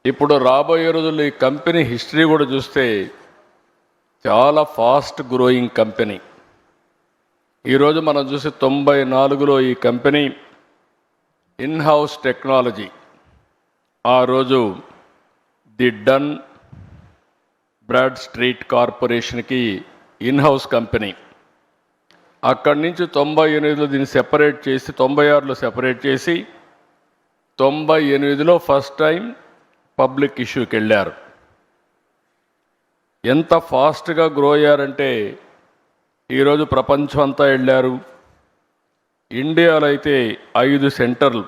ఇప్పుడు రాబోయే రోజుల్లో ఈ కంపెనీ హిస్టరీ కూడా చూస్తే చాలా ఫాస్ట్ గ్రోయింగ్ కంపెనీ. ఈరోజు మనం చూసి 94లో ఈ కంపెనీ ఇన్ హౌస్ టెక్నాలజీ, ఆ రోజు ది డన్ బ్రాడ్ స్ట్రీట్ కార్పొరేషన్కి ఇన్ హౌస్ కంపెనీ. అక్కడి నుంచి 98లో దీన్ని సెపరేట్ చేసి 96లో సెపరేట్ చేసి 98లో ఫస్ట్ టైం పబ్లిక్ ఇష్యూకి వెళ్ళారు. ఎంత ఫాస్ట్గా గ్రో అయ్యారంటే ఈరోజు ప్రపంచం అంతా వెళ్ళారు. ఇండియాలో అయితే 5 సెంటర్లు,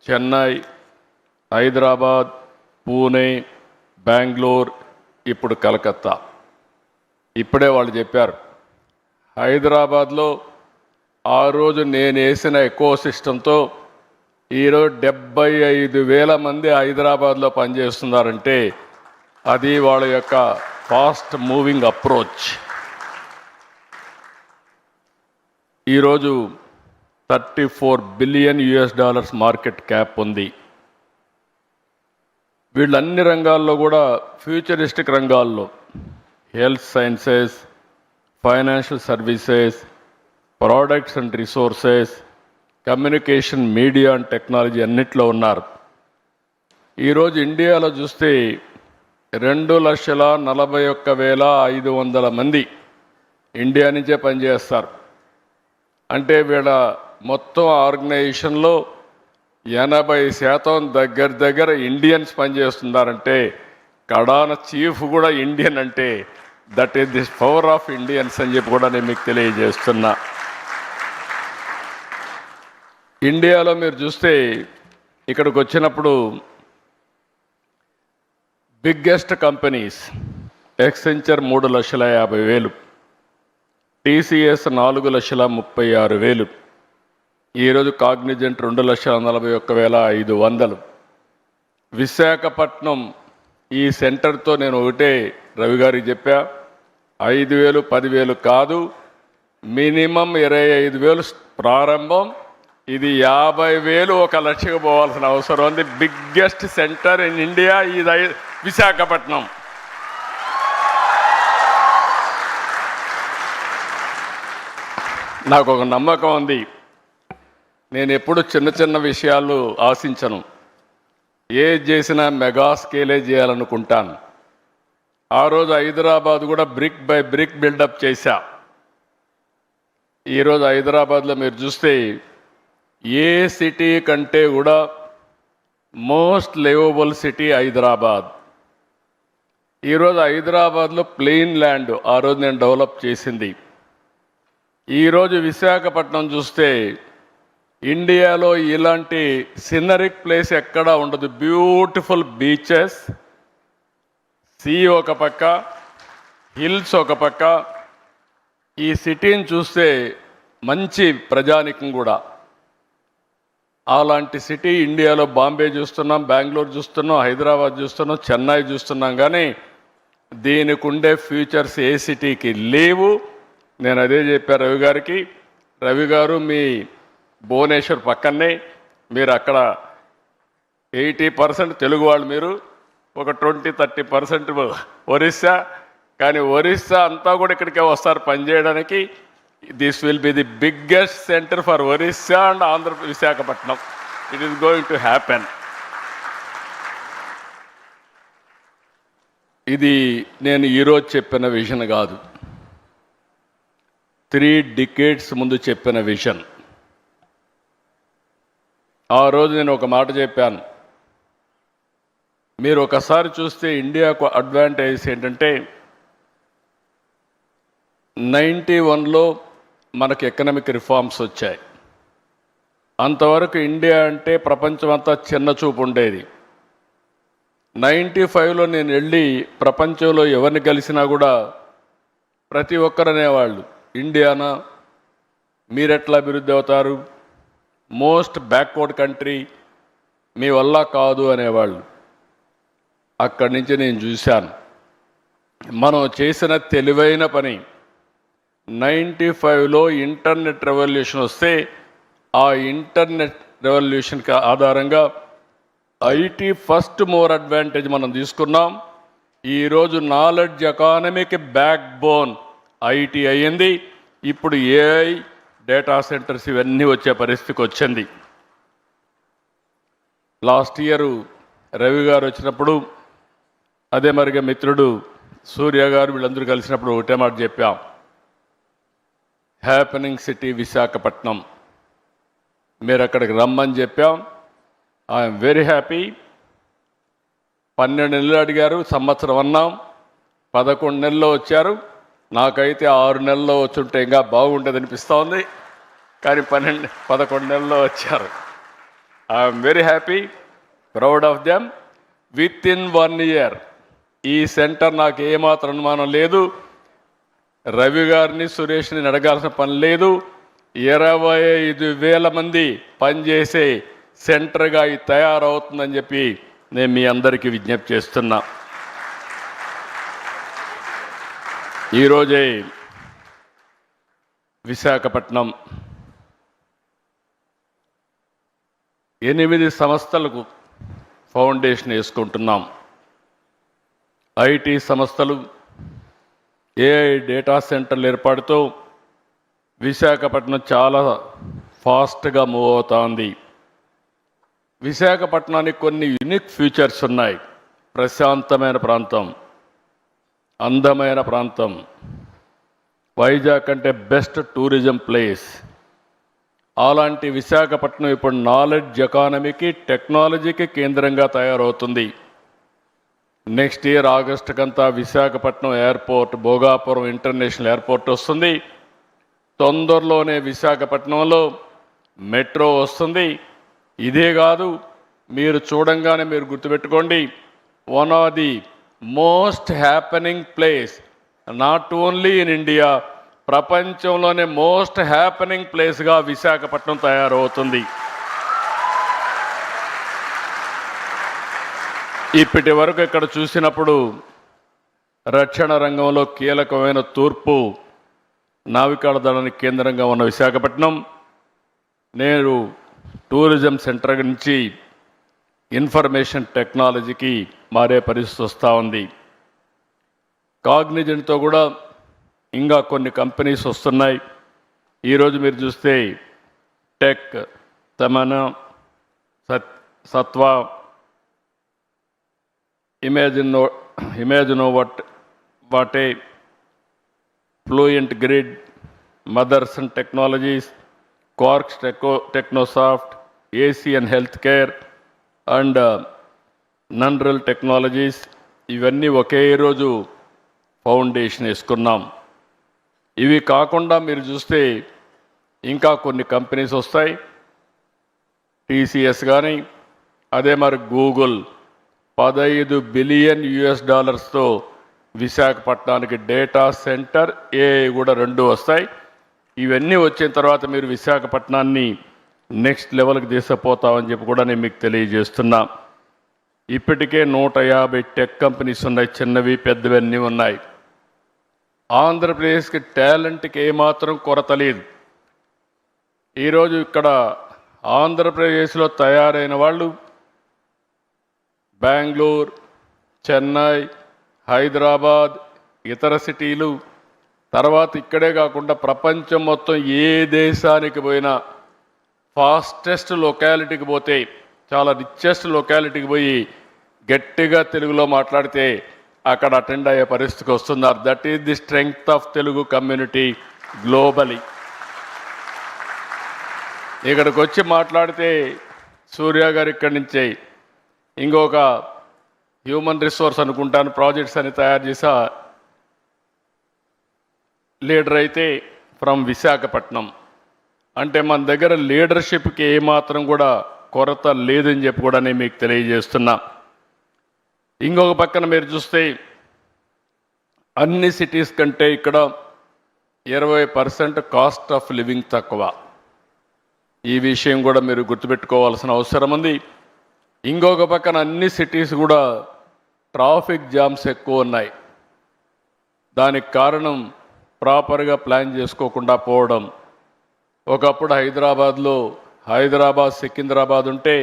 చెన్నై, హైదరాబాద్, పూణే, బెంగళూరు, ఇప్పుడు కలకత్తా. ఇప్పుడే వాళ్ళు చెప్పారు, హైదరాబాద్లో ఆ రోజు నేను వేసిన ఎకో సిస్టంతో ఈరోజు 75,000 మంది హైదరాబాద్లో పనిచేస్తున్నారంటే అది వాళ్ళ యొక్క ఫాస్ట్ మూవింగ్ అప్రోచ్. ఈరోజు $34 బిలియన్ మార్కెట్ క్యాప్ ఉంది. వీళ్ళు అన్ని రంగాల్లో కూడా ఫ్యూచరిస్టిక్ రంగాల్లో health sciences, financial services, products and resources, communication, media and technology అన్నిట్లో ఉన్నారు. ఈరోజు ఇండియాలో చూస్తే 2,41,500 మంది ఇండియా నుంచే పనిచేస్తారు. అంటే వీళ్ళ మొత్తం ఆర్గనైజేషన్లో 80% దగ్గర ఇండియన్స్ పనిచేస్తున్నారంటే కడాన చీఫ్ కూడా ఇండియన్ అంటే that is this power of Indians అని చెప్పి కూడా నేను మీకు తెలియజేస్తున్నా. ఇండియాలో మీరు చూస్తే ఇక్కడికి వచ్చినప్పుడు బిగ్గెస్ట్ కంపెనీస్ ఎక్సెంచర్ 3,50,000, టీసీఎస్ 4,36,000, ఈరోజు కాగ్నిజెంట్ 2,41,500. విశాఖపట్నం ఈ సెంటర్తో నేను ఒకటే రవి గారికి చెప్పా, 5,000 10,000 కాదు, మినిమం 25,000 ప్రారంభం, ఇది 50,000 1 లక్షకు పోవాల్సిన అవసరం ఉంది. బిగ్గెస్ట్ సెంటర్ ఇన్ ఇండియా ఇది విశాఖపట్నం. నాకు ఒక నమ్మకం ఉంది, నేను ఎప్పుడు చిన్న చిన్న విషయాలు ఆశించను, ఏది చేసినా మెగా స్కేలే చేయాలనుకుంటాను. ఆ రోజు హైదరాబాద్ కూడా బ్రిక్ బై బ్రిక్ బిల్డప్ చేశా. ఈరోజు హైదరాబాద్లో మీరు చూస్తే ఏ సిటీ కంటే కూడా మోస్ట్ లివబుల్ సిటీ హైదరాబాద్. ఈరోజు హైదరాబాద్లో ప్లెయిన్ ల్యాండ్ ఆ రోజు నేను డెవలప్ చేసింది. ఈరోజు విశాఖపట్నం చూస్తే ఇండియాలో ఇలాంటి సినరిక్ ప్లేస్ ఎక్కడా ఉండదు. బ్యూటిఫుల్ బీచెస్, సీ ఒక పక్క, హిల్స్ ఒక పక్క. ఈ సిటీని చూస్తే మంచి ప్రజానికం కూడా. అలాంటి సిటీ ఇండియాలో బాంబే చూస్తున్నాం, బెంగళూరు చూస్తున్నాం, హైదరాబాద్ చూస్తున్నాం, చెన్నై చూస్తున్నాం, కానీ దీనికి ఉండే ఫ్యూచర్స్ ఏ సిటీకి లేవు. నేను అదే చెప్పాను రవి గారికి. రవి గారు మీ భువనేశ్వర్ పక్కనే, మీరు అక్కడ 80% తెలుగు వాళ్ళు, మీరు ఒక 20-30% ఒరిస్సా, కానీ ఒరిస్సా అంతా కూడా ఇక్కడికే వస్తారు పనిచేయడానికి. This will be the biggest centre for Orissa and Andhra Visakhapatnam. It is going to happen. ఇది నేను ఈరోజు చెప్పిన విజన్ కాదు, 3 decades ముందు చెప్పిన విజన్. ఆ రోజు నేను ఒక మాట చెప్పాను, మీరు ఒకసారి చూస్తే ఇండియాకు అడ్వాంటేజ్ ఏంటంటే 91లో మనకు ఎకనామిక్ రిఫార్మ్స్ వచ్చాయి. అంతవరకు ఇండియా అంటే ప్రపంచం అంతా చిన్న చూపు ఉండేది. 95లో నేను వెళ్ళి ప్రపంచంలో ఎవరిని కలిసినా కూడా ప్రతి ఒక్కరు అనేవాళ్ళు, ఇండియానా, మీరెట్లా అభివృద్ధి అవుతారు, మోస్ట్ బ్యాక్వర్డ్ కంట్రీ, మీ వల్ల కాదు అనేవాళ్ళు. అక్కడి నుంచి నేను చూశాను మనం చేసిన తెలివైన పని. 95లో ఇంటర్నెట్ రెవల్యూషన్ వస్తే ఆ ఇంటర్నెట్ రెవల్యూషన్కి ఆధారంగా ఐటీ ఫస్ట్ మోర్ అడ్వాంటేజ్ మనం తీసుకున్నాం. ఈరోజు నాలెడ్జ్ ఎకానమీకి బ్యాక్ బోన్ ఐటీ అయ్యింది. ఇప్పుడు ఏఐ, డేటా సెంటర్స్ ఇవన్నీ వచ్చే పరిస్థితికి వచ్చింది. లాస్ట్ ఇయర్ రవి గారు వచ్చినప్పుడు, అదే మరిగా మిత్రుడు సూర్య గారు, వీళ్ళందరూ కలిసినప్పుడు ఒకటే మాట చెప్పాం, హ్యాపెనింగ్ సిటీ విశాఖపట్నం, మీరు అక్కడికి రమ్మని చెప్పాం. I'm very happy. 12 నెలలు అడిగారు, సంవత్సరం అన్నాం, 11 నెలల్లో వచ్చారు. నాకైతే 6 నెలల్లో వచ్చుంటే ఇంకా బాగుంటుంది అనిపిస్తూ ఉంది, కానీ 11 నెలల్లో వచ్చారు. I'm very happy, proud of them. With in 1 year ఈ సెంటర్ నాకు ఏమాత్రం అనుమానం లేదు, రవి గారిని సురేష్ని అడగాల్సిన పని లేదు, 25,000 మంది పనిచేసే సెంటర్గా ఇది తయారవుతుందని చెప్పి నేను మీ అందరికీ విజ్ఞప్తి చేస్తున్నా. ఈరోజే విశాఖపట్నం 8 సంస్థలకు ఫౌండేషన్ వేసుకుంటున్నాం. ఐటీ సంస్థలు, ఏఐ డేటా సెంటర్లు ఏర్పాటుతో విశాఖపట్నం చాలా ఫాస్ట్గా మూవ్ అవుతోంది. విశాఖపట్నానికి కొన్ని యూనిక్ ఫీచర్స్ ఉన్నాయి. ప్రశాంతమైన ప్రాంతం, అందమైన ప్రాంతం, వైజాగ్ అంటే బెస్ట్ టూరిజం ప్లేస్. అలాంటి విశాఖపట్నం ఇప్పుడు నాలెడ్జ్ ఎకానమీకి, టెక్నాలజీకి కేంద్రంగా తయారవుతుంది. నెక్స్ట్ ఇయర్ ఆగస్టుకంతా Visakhapatnam airport, Bhogapuram international airport వస్తుంది. తొందరలోనే విశాఖపట్నంలో మెట్రో వస్తుంది. ఇదే కాదు, మీరు చూడంగానే మీరు గుర్తుపెట్టుకోండి, one of the most happening place not only in India, ప్రపంచంలోనే మోస్ట్ హ్యాపెనింగ్ ప్లేస్గా విశాఖపట్నం తయారవుతుంది. ఇప్పటి వరకు ఇక్కడ చూసినప్పుడు రక్షణ రంగంలో కీలకమైన తూర్పు నావికాల దళానికి కేంద్రంగా ఉన్న విశాఖపట్నం నేడు టూరిజం సెంటర్ నుంచి ఇన్ఫర్మేషన్ టెక్నాలజీకి మారే పరిస్థితి వస్తూ ఉంది. కాగ్నిజెంట్తో కూడా ఇంకా కొన్ని కంపెనీస్ వస్తున్నాయి. ఈరోజు మీరు చూస్తే టెక్, తమన, సత్వా, ఇమాజినో వాటే, fluent grid, mothers and technologies, quarks technosoft, Asian health care and నన్రల్ టెక్నాలజీస్, ఇవన్నీ ఒకే రోజు ఫౌండేషన్ వేసుకున్నాం. ఇవి కాకుండా మీరు చూస్తే ఇంకా కొన్ని కంపెనీస్ వస్తాయి. టీసీఎస్ కానీ, అదే మరి గూగుల్ $15 బిలియన్ విశాఖపట్నానికి డేటా సెంటర్, ఏఐ కూడా 2 వస్తాయి. ఇవన్నీ వచ్చిన తర్వాత మీరు విశాఖపట్నాన్ని నెక్స్ట్ లెవెల్కి తీసుకుపోతామని చెప్పి కూడా నేను మీకు తెలియజేస్తున్నా. ఇప్పటికే 150 టెక్ కంపెనీస్ ఉన్నాయి, చిన్నవి పెద్దవి అన్నీ ఉన్నాయి. ఆంధ్రప్రదేశ్కి టాలెంట్కి ఏమాత్రం కొరత లేదు. ఈరోజు ఇక్కడ ఆంధ్రప్రదేశ్లో తయారైన వాళ్ళు బెంగళూరు, చెన్నై, హైదరాబాద్, ఇతర సిటీలు, తర్వాత ఇక్కడే కాకుండా ప్రపంచం మొత్తం ఏ దేశానికి పోయినా ఫాస్టెస్ట్ లొకాలిటీకి పోతే, చాలా రిచెస్ట్ లొకాలిటీకి పోయి గట్టిగా తెలుగులో మాట్లాడితే అక్కడ అటెండ్ అయ్యే పరిస్థితికి వస్తున్నారు. That is the strength of Telugu community globally. ఇక్కడికి వచ్చి మాట్లాడితే సూర్య గారు ఇక్కడి నుంచే ఇంకొక హ్యూమన్ రిసోర్స్ అనుకుంటాను ప్రాజెక్ట్స్ అని తయారు చేసా లీడర్ అయితే ఫ్రమ్ విశాఖపట్నం. అంటే మన దగ్గర లీడర్షిప్కి ఏమాత్రం కూడా కొరత లేదని చెప్పి కూడా నేను మీకు తెలియజేస్తున్నా. ఇంకొక పక్కన మీరు చూస్తే అన్ని సిటీస్ కంటే ఇక్కడ 20% కాస్ట్ ఆఫ్ లివింగ్ తక్కువ. ఈ విషయం కూడా మీరు గుర్తుపెట్టుకోవాల్సిన అవసరం ఉంది. ఇంకొక పక్కన అన్ని సిటీస్ కూడా ట్రాఫిక్ జామ్స్ ఎక్కువ ఉన్నాయి. దానికి కారణం ప్రాపర్గా ప్లాన్ చేసుకోకుండా పోవడం. ఒకప్పుడు హైదరాబాద్ సికింద్రాబాద్ ఉంటే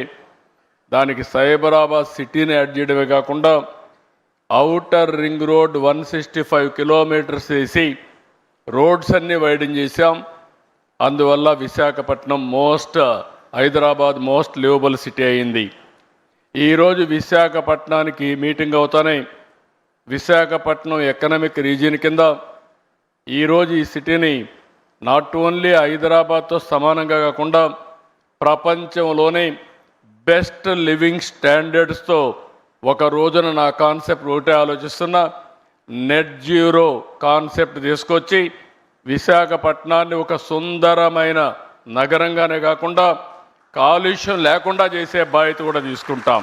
దానికి సైబరాబాద్ సిటీని యాడ్ చేయడమే కాకుండా ఔటర్ రింగ్ రోడ్ 165 కిలోమీటర్స్ వేసి రోడ్స్ అన్నీ వైడన్ చేశాం. అందువల్ల Visakhapatnam Hyderabad most liveable city అయింది. ఈరోజు విశాఖపట్నానికి మీటింగ్ అవుతానే విశాఖపట్నం ఎకనామిక్ రీజియన్ కింద ఈరోజు ఈ సిటీని నాట్ ఓన్లీ హైదరాబాద్తో సమానంగా కాకుండా ప్రపంచంలోనే బెస్ట్ లివింగ్ స్టాండర్డ్స్తో ఒక రోజున నా కాన్సెప్ట్ ఒకటే ఆలోచిస్తున్నా, నెట్ జీరో కాన్సెప్ట్ తీసుకొచ్చి విశాఖపట్నాన్ని ఒక సుందరమైన నగరంగానే కాకుండా కాలుష్యం లేకుండా చేసే బాధ్యత కూడా తీసుకుంటాం.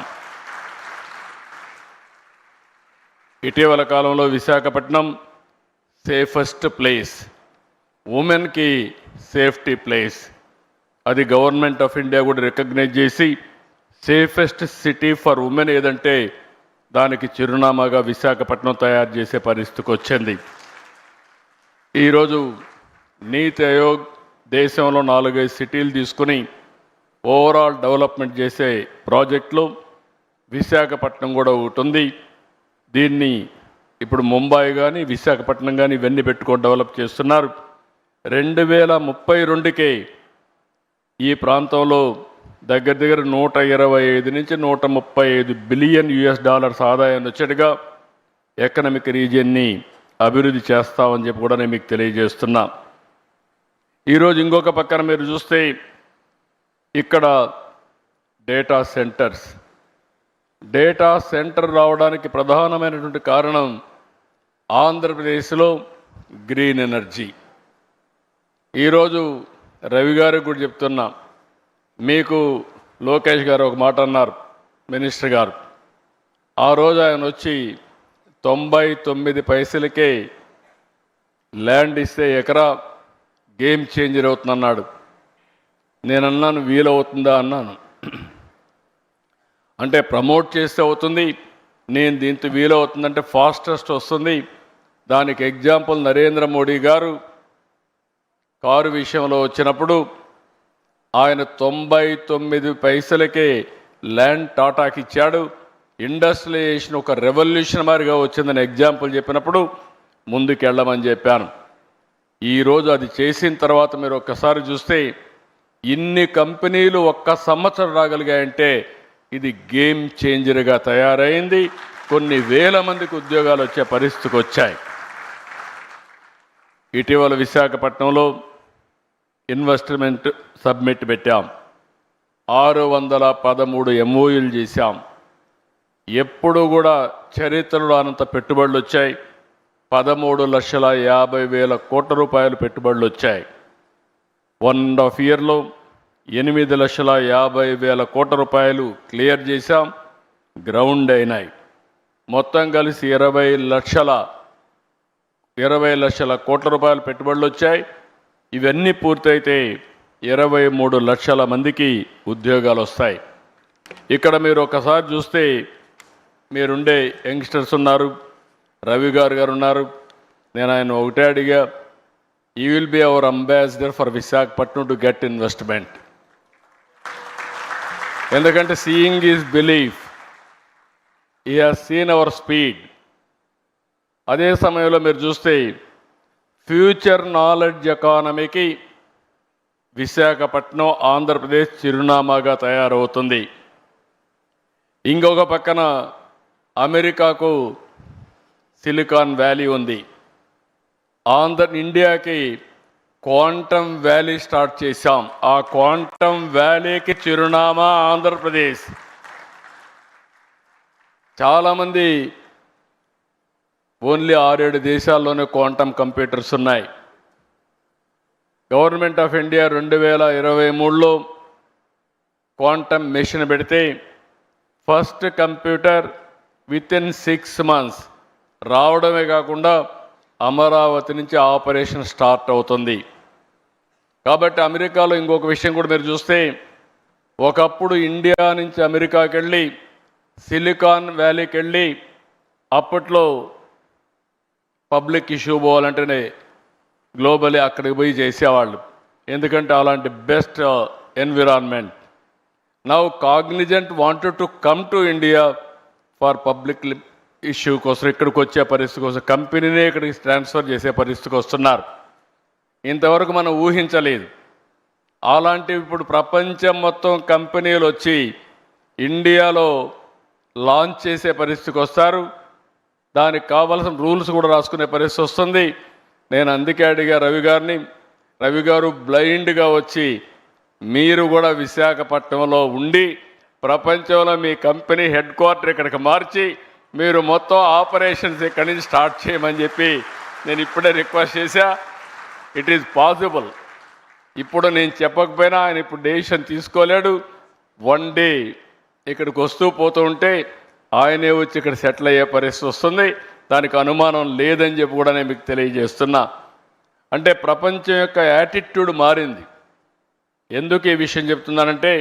ఇటీవల కాలంలో విశాఖపట్నం సేఫెస్ట్ ప్లేస్, ఉమెన్కి సేఫ్టీ ప్లేస్, అది గవర్నమెంట్ ఆఫ్ ఇండియా కూడా రికగ్నైజ్ చేసి సేఫెస్ట్ సిటీ ఫర్ ఉమెన్ ఏదంటే దానికి చిరునామాగా విశాఖపట్నం తయారు చేసే పరిస్థితికి వచ్చింది. ఈరోజు నీతి ఆయోగ్ దేశంలో 4-5 సిటీలు తీసుకుని ఓవరాల్ డెవలప్మెంట్ చేసే ప్రాజెక్టులో విశాఖపట్నం కూడా ఒకటి ఉంది. దీన్ని ఇప్పుడు ముంబై కానీ విశాఖపట్నం కానీ ఇవన్నీ పెట్టుకొని డెవలప్ చేస్తున్నారు. 2032కే ఈ ప్రాంతంలో దగ్గర 125 నుంచి 135 బిలియన్ US ఆదాయాన్ని వచ్చేట్టుగా ఎకనామిక్ రీజియన్ని అభివృద్ధి చేస్తామని చెప్పి కూడా నేను మీకు తెలియజేస్తున్నా. ఈరోజు ఇంకొక పక్కన మీరు చూస్తే ఇక్కడ డేటా సెంటర్ రావడానికి ప్రధానమైనటువంటి కారణం ఆంధ్రప్రదేశ్లో గ్రీన్ ఎనర్జీ. ఈరోజు రవి గారికి కూడా చెప్తున్నా, మీకు లోకేష్ గారు ఒక మాట అన్నారు, మినిస్టర్ గారు. ఆ రోజు ఆయన వచ్చి 99 పైసలకే ల్యాండ్ ఇస్తే ఎకరా గేమ్ చేంజర్ అవుతుందన్నాడు. నేను అన్నాను వీలవుతుందా అన్నాను. అంటే ప్రమోట్ చేస్తే అవుతుంది, నేను దీంతో వీలవుతుందంటే ఫాస్టెస్ట్ వస్తుంది. దానికి ఎగ్జాంపుల్ నరేంద్ర మోడీ గారు కారు విషయంలో వచ్చినప్పుడు ఆయన 99 పైసలకే ల్యాండ్ టాటాకి ఇచ్చాడు. ఇండస్ట్రియలైజేషన్ ఒక రెవల్యూషన్ మాదిరిగా వచ్చిందని ఎగ్జాంపుల్ చెప్పినప్పుడు ముందుకెళ్ళమని చెప్పాను. ఈరోజు అది చేసిన తర్వాత మీరు ఒక్కసారి చూస్తే ఇన్ని కంపెనీలు ఒక్క సంవత్సరం రాగలిగాయంటే ఇది గేమ్ చేంజర్గా తయారైంది. కొన్ని వేల మందికి ఉద్యోగాలు వచ్చే పరిస్థితికి వచ్చాయి. ఇటీవల విశాఖపట్నంలో ఇన్వెస్ట్మెంట్ సబ్మిట్ పెట్టాం, 613 MOUలు చేశాం. ఎప్పుడు కూడా చరిత్రలో అనంత పెట్టుబడులు వచ్చాయి. 13,50,000 కోట్ల రూపాయలు పెట్టుబడులు వచ్చాయి. 1.5 ఇయర్లో 8,50,000 కోట్ల రూపాయలు క్లియర్ చేశాం, గ్రౌండ్ అయినాయి. మొత్తం కలిసి 20 లక్షల కోట్ల రూపాయలు పెట్టుబడులు వచ్చాయి. ఇవన్నీ పూర్తయితే 23 లక్షల మందికి ఉద్యోగాలు వస్తాయి. ఇక్కడ మీరు ఒకసారి చూస్తే మీరుండే యంగ్స్టర్స్ ఉన్నారు, రవి గారు ఉన్నారు. నేను ఆయన ఒకటే అడిగా, you will be our ambassador for Visakhapatnam to get investment. ఎందుకంటే సీయింగ్ ఈజ్ బిలీఫ్. ఈ హాజ్ సీన్ అవర్ స్పీడ్. అదే సమయంలో మీరు చూస్తే ఫ్యూచర్ నాలెడ్జ్ ఎకానమీకి విశాఖపట్నం ఆంధ్రప్రదేశ్ చిరునామాగా తయారవుతుంది. ఇంకొక పక్కన అమెరికాకు సిలికాన్ వ్యాలీ ఉంది. ఇండియాకి క్వాంటమ్ వ్యాలీ స్టార్ట్ చేశాం. ఆ క్వాంటమ్ వ్యాలీకి చిరునామా ఆంధ్రప్రదేశ్. చాలామంది ఓన్లీ 6-7 దేశాల్లోనే క్వాంటమ్ కంప్యూటర్స్ ఉన్నాయి. గవర్నమెంట్ ఆఫ్ ఇండియా 2023లో క్వాంటమ్ మెషిన్ పెడితే ఫస్ట్ కంప్యూటర్ వితిన్ 6 months రావడమే కాకుండా అమరావతి నుంచి ఆపరేషన్ స్టార్ట్ అవుతుంది. కాబట్టి అమెరికాలో ఇంకొక విషయం కూడా మీరు చూస్తే, ఒకప్పుడు ఇండియా నుంచి అమెరికాకి వెళ్ళి సిలికాన్ వ్యాలీకి వెళ్ళి అప్పట్లో పబ్లిక్ ఇష్యూ పోవాలంటేనే గ్లోబలీ అక్కడికి పోయి చేసేవాళ్ళు, ఎందుకంటే అలాంటి best environment. Now Cognizant wanted to come to India for public issue కోసం, ఇక్కడికి వచ్చే పరిస్థితి కోసం కంపెనీనే ఇక్కడికి ట్రాన్స్ఫర్ చేసే పరిస్థితికి వస్తున్నారు. ఇంతవరకు మనం ఊహించలేదు. అలాంటివి ఇప్పుడు ప్రపంచం మొత్తం కంపెనీలు వచ్చి ఇండియాలో లాంచ్ చేసే పరిస్థితికి వస్తారు. దానికి కావాల్సిన రూల్స్ కూడా రాసుకునే పరిస్థితి వస్తుంది. నేను అందుకే అడిగా రవి గారు బ్లైండ్గా వచ్చి మీరు కూడా విశాఖపట్నంలో ఉండి ప్రపంచంలో మీ కంపెనీ హెడ్ క్వార్టర్ ఇక్కడికి మార్చి మీరు మొత్తం ఆపరేషన్స్ ఇక్కడి నుంచి స్టార్ట్ చేయమని చెప్పి నేను ఇప్పుడే రిక్వెస్ట్ చేశా. It is possible. ఇప్పుడు నేను చెప్పకపోయినా ఆయన ఇప్పుడు డెసిషన్ తీసుకోలేడు. వన్ డే ఇక్కడికి వస్తూ పోతూ ఉంటే ఆయనే వచ్చి ఇక్కడ సెటిల్ అయ్యే పరిస్థితి వస్తుంది. దానికి అనుమానం లేదని చెప్పి కూడా నేను మీకు తెలియజేస్తున్నా. అంటే ప్రపంచం యొక్క యాటిట్యూడ్ మారింది. ఎందుకు ఈ విషయం చెప్తున్నానంటే,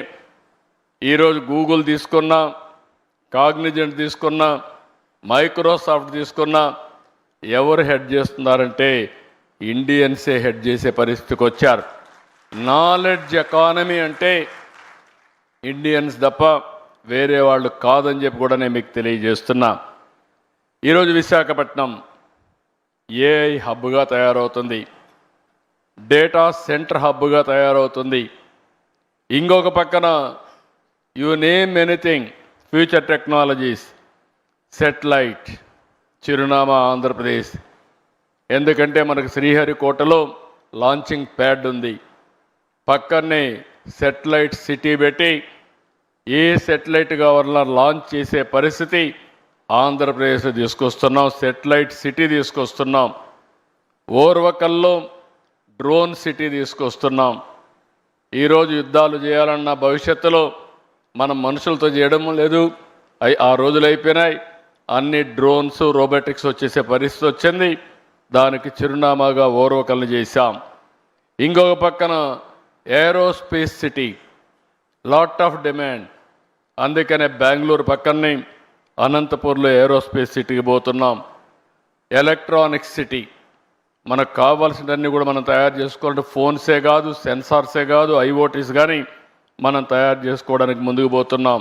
ఈరోజు గూగుల్ తీసుకున్నా, కాగ్నిజెంట్ తీసుకున్నా, మైక్రోసాఫ్ట్ తీసుకున్నా, ఎవరు హెడ్ చేస్తున్నారంటే ఇండియన్సే హెడ్ చేసే పరిస్థితికి వచ్చారు. నాలెడ్జ్ ఎకానమీ అంటే ఇండియన్స్ తప్ప వేరే వాళ్ళు కాదని చెప్పి కూడా నేను మీకు తెలియజేస్తున్నా. ఈరోజు విశాఖపట్నం ఏఐ హబ్గా తయారవుతుంది, డేటా సెంటర్ హబ్గా తయారవుతుంది. ఇంకొక పక్కన you name anything, future technologies, satellite చిరునామా ఆంధ్రప్రదేశ్. ఎందుకంటే మనకు శ్రీహరికోటలో లాంచింగ్ ప్యాడ్ ఉంది, పక్కనే సెటిలైట్ సిటీ పెట్టి ఏ సెటిలైట్ కావాలన్నా లాంచ్ చేసే పరిస్థితి ఆంధ్రప్రదేశ్ తీసుకొస్తున్నాం. సెటిలైట్ సిటీ తీసుకొస్తున్నాం. ఓర్వకల్లో డ్రోన్ సిటీ తీసుకొస్తున్నాం. ఈరోజు యుద్ధాలు చేయాలన్న భవిష్యత్తులో మనం మనుషులతో చేయడం లేదు, ఆ రోజులు అయిపోయినాయి. అన్ని డ్రోన్స్, రోబోటిక్స్ వచ్చేసే పరిస్థితి వచ్చింది. దానికి చిరునామాగా ఓర్వకల్ని చేశాం. ఇంకొక పక్కన aerospace city, lot of demand. అందుకనే బెంగళూరు పక్కనే అనంతపూర్లో ఏరోస్పేస్ సిటీకి పోతున్నాం. ఎలక్ట్రానిక్స్ సిటీ, మనకు కావాల్సినవన్నీ కూడా మనం తయారు చేసుకోవాలంటే ఫోన్సే కాదు, సెన్సార్సే కాదు, ఐఓటీస్ కానీ మనం తయారు చేసుకోవడానికి ముందుకు పోతున్నాం.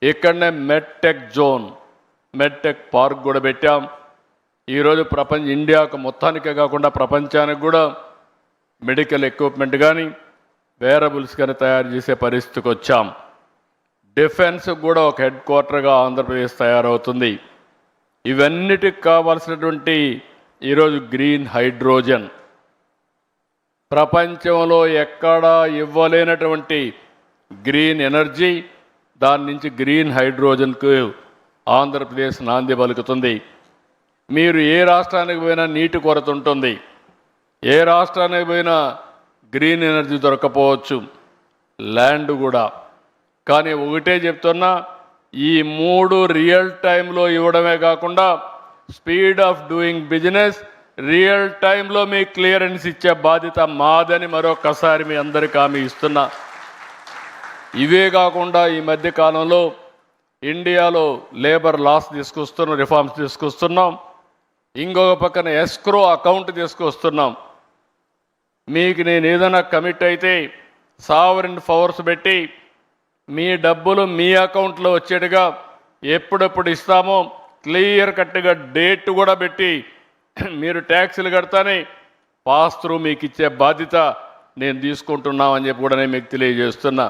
ఇక్కడనే మెడ్టెక్ జోన్, మెడ్టెక్ పార్క్ కూడా పెట్టాం. ఈరోజు ఇండియాకు మొత్తానికే కాకుండా ప్రపంచానికి కూడా మెడికల్ ఎక్విప్మెంట్ కానీ వేరబుల్స్ కానీ తయారు చేసే పరిస్థితికి వచ్చాం. డిఫెన్స్ కూడా ఒక హెడ్ క్వార్టర్గా ఆంధ్రప్రదేశ్ తయారవుతుంది. ఇవన్నిటికి కావాల్సినటువంటి ఈరోజు గ్రీన్ హైడ్రోజన్, ప్రపంచంలో ఎక్కడా ఇవ్వలేనటువంటి గ్రీన్ ఎనర్జీ, దాని నుంచి గ్రీన్ హైడ్రోజన్కు ఆంధ్రప్రదేశ్ నాంది పలుకుతుంది. మీరు ఏ రాష్ట్రానికి పోయినా నీటి కొరత ఉంటుంది, ఏ రాష్ట్రానికి పోయినా గ్రీన్ ఎనర్జీ దొరకపోవచ్చు, ల్యాండ్ కూడా. కానీ ఒకటే చెప్తున్నా, ఈ 3 రియల్ టైంలో ఇవ్వడమే కాకుండా speed of doing business real టైంలో మీకు క్లియరెన్స్ ఇచ్చే బాధ్యత మాదని మరొకసారి మీ అందరికీ హామీ ఇస్తున్నా. ఇవే కాకుండా ఈ మధ్య కాలంలో ఇండియాలో లేబర్ లాస్ తీసుకొస్తున్నాం, రిఫార్మ్స్ తీసుకొస్తున్నాం. ఇంకొక పక్కన ఎస్క్రో అకౌంట్ తీసుకొస్తున్నాం. మీకు నేను ఏదైనా కమిట్ అయితే సావరిన్ పవర్స్ పెట్టి మీ డబ్బులు మీ అకౌంట్లో వచ్చేట్టుగా ఎప్పుడెప్పుడు ఇస్తామో క్లియర్ కట్గా డేట్ కూడా పెట్టి మీరు ట్యాక్సులు కడతానే పాస్ త్రూ మీకు ఇచ్చే బాధ్యత నేను తీసుకుంటున్నామని చెప్పి కూడా నేను మీకు తెలియజేస్తున్నా.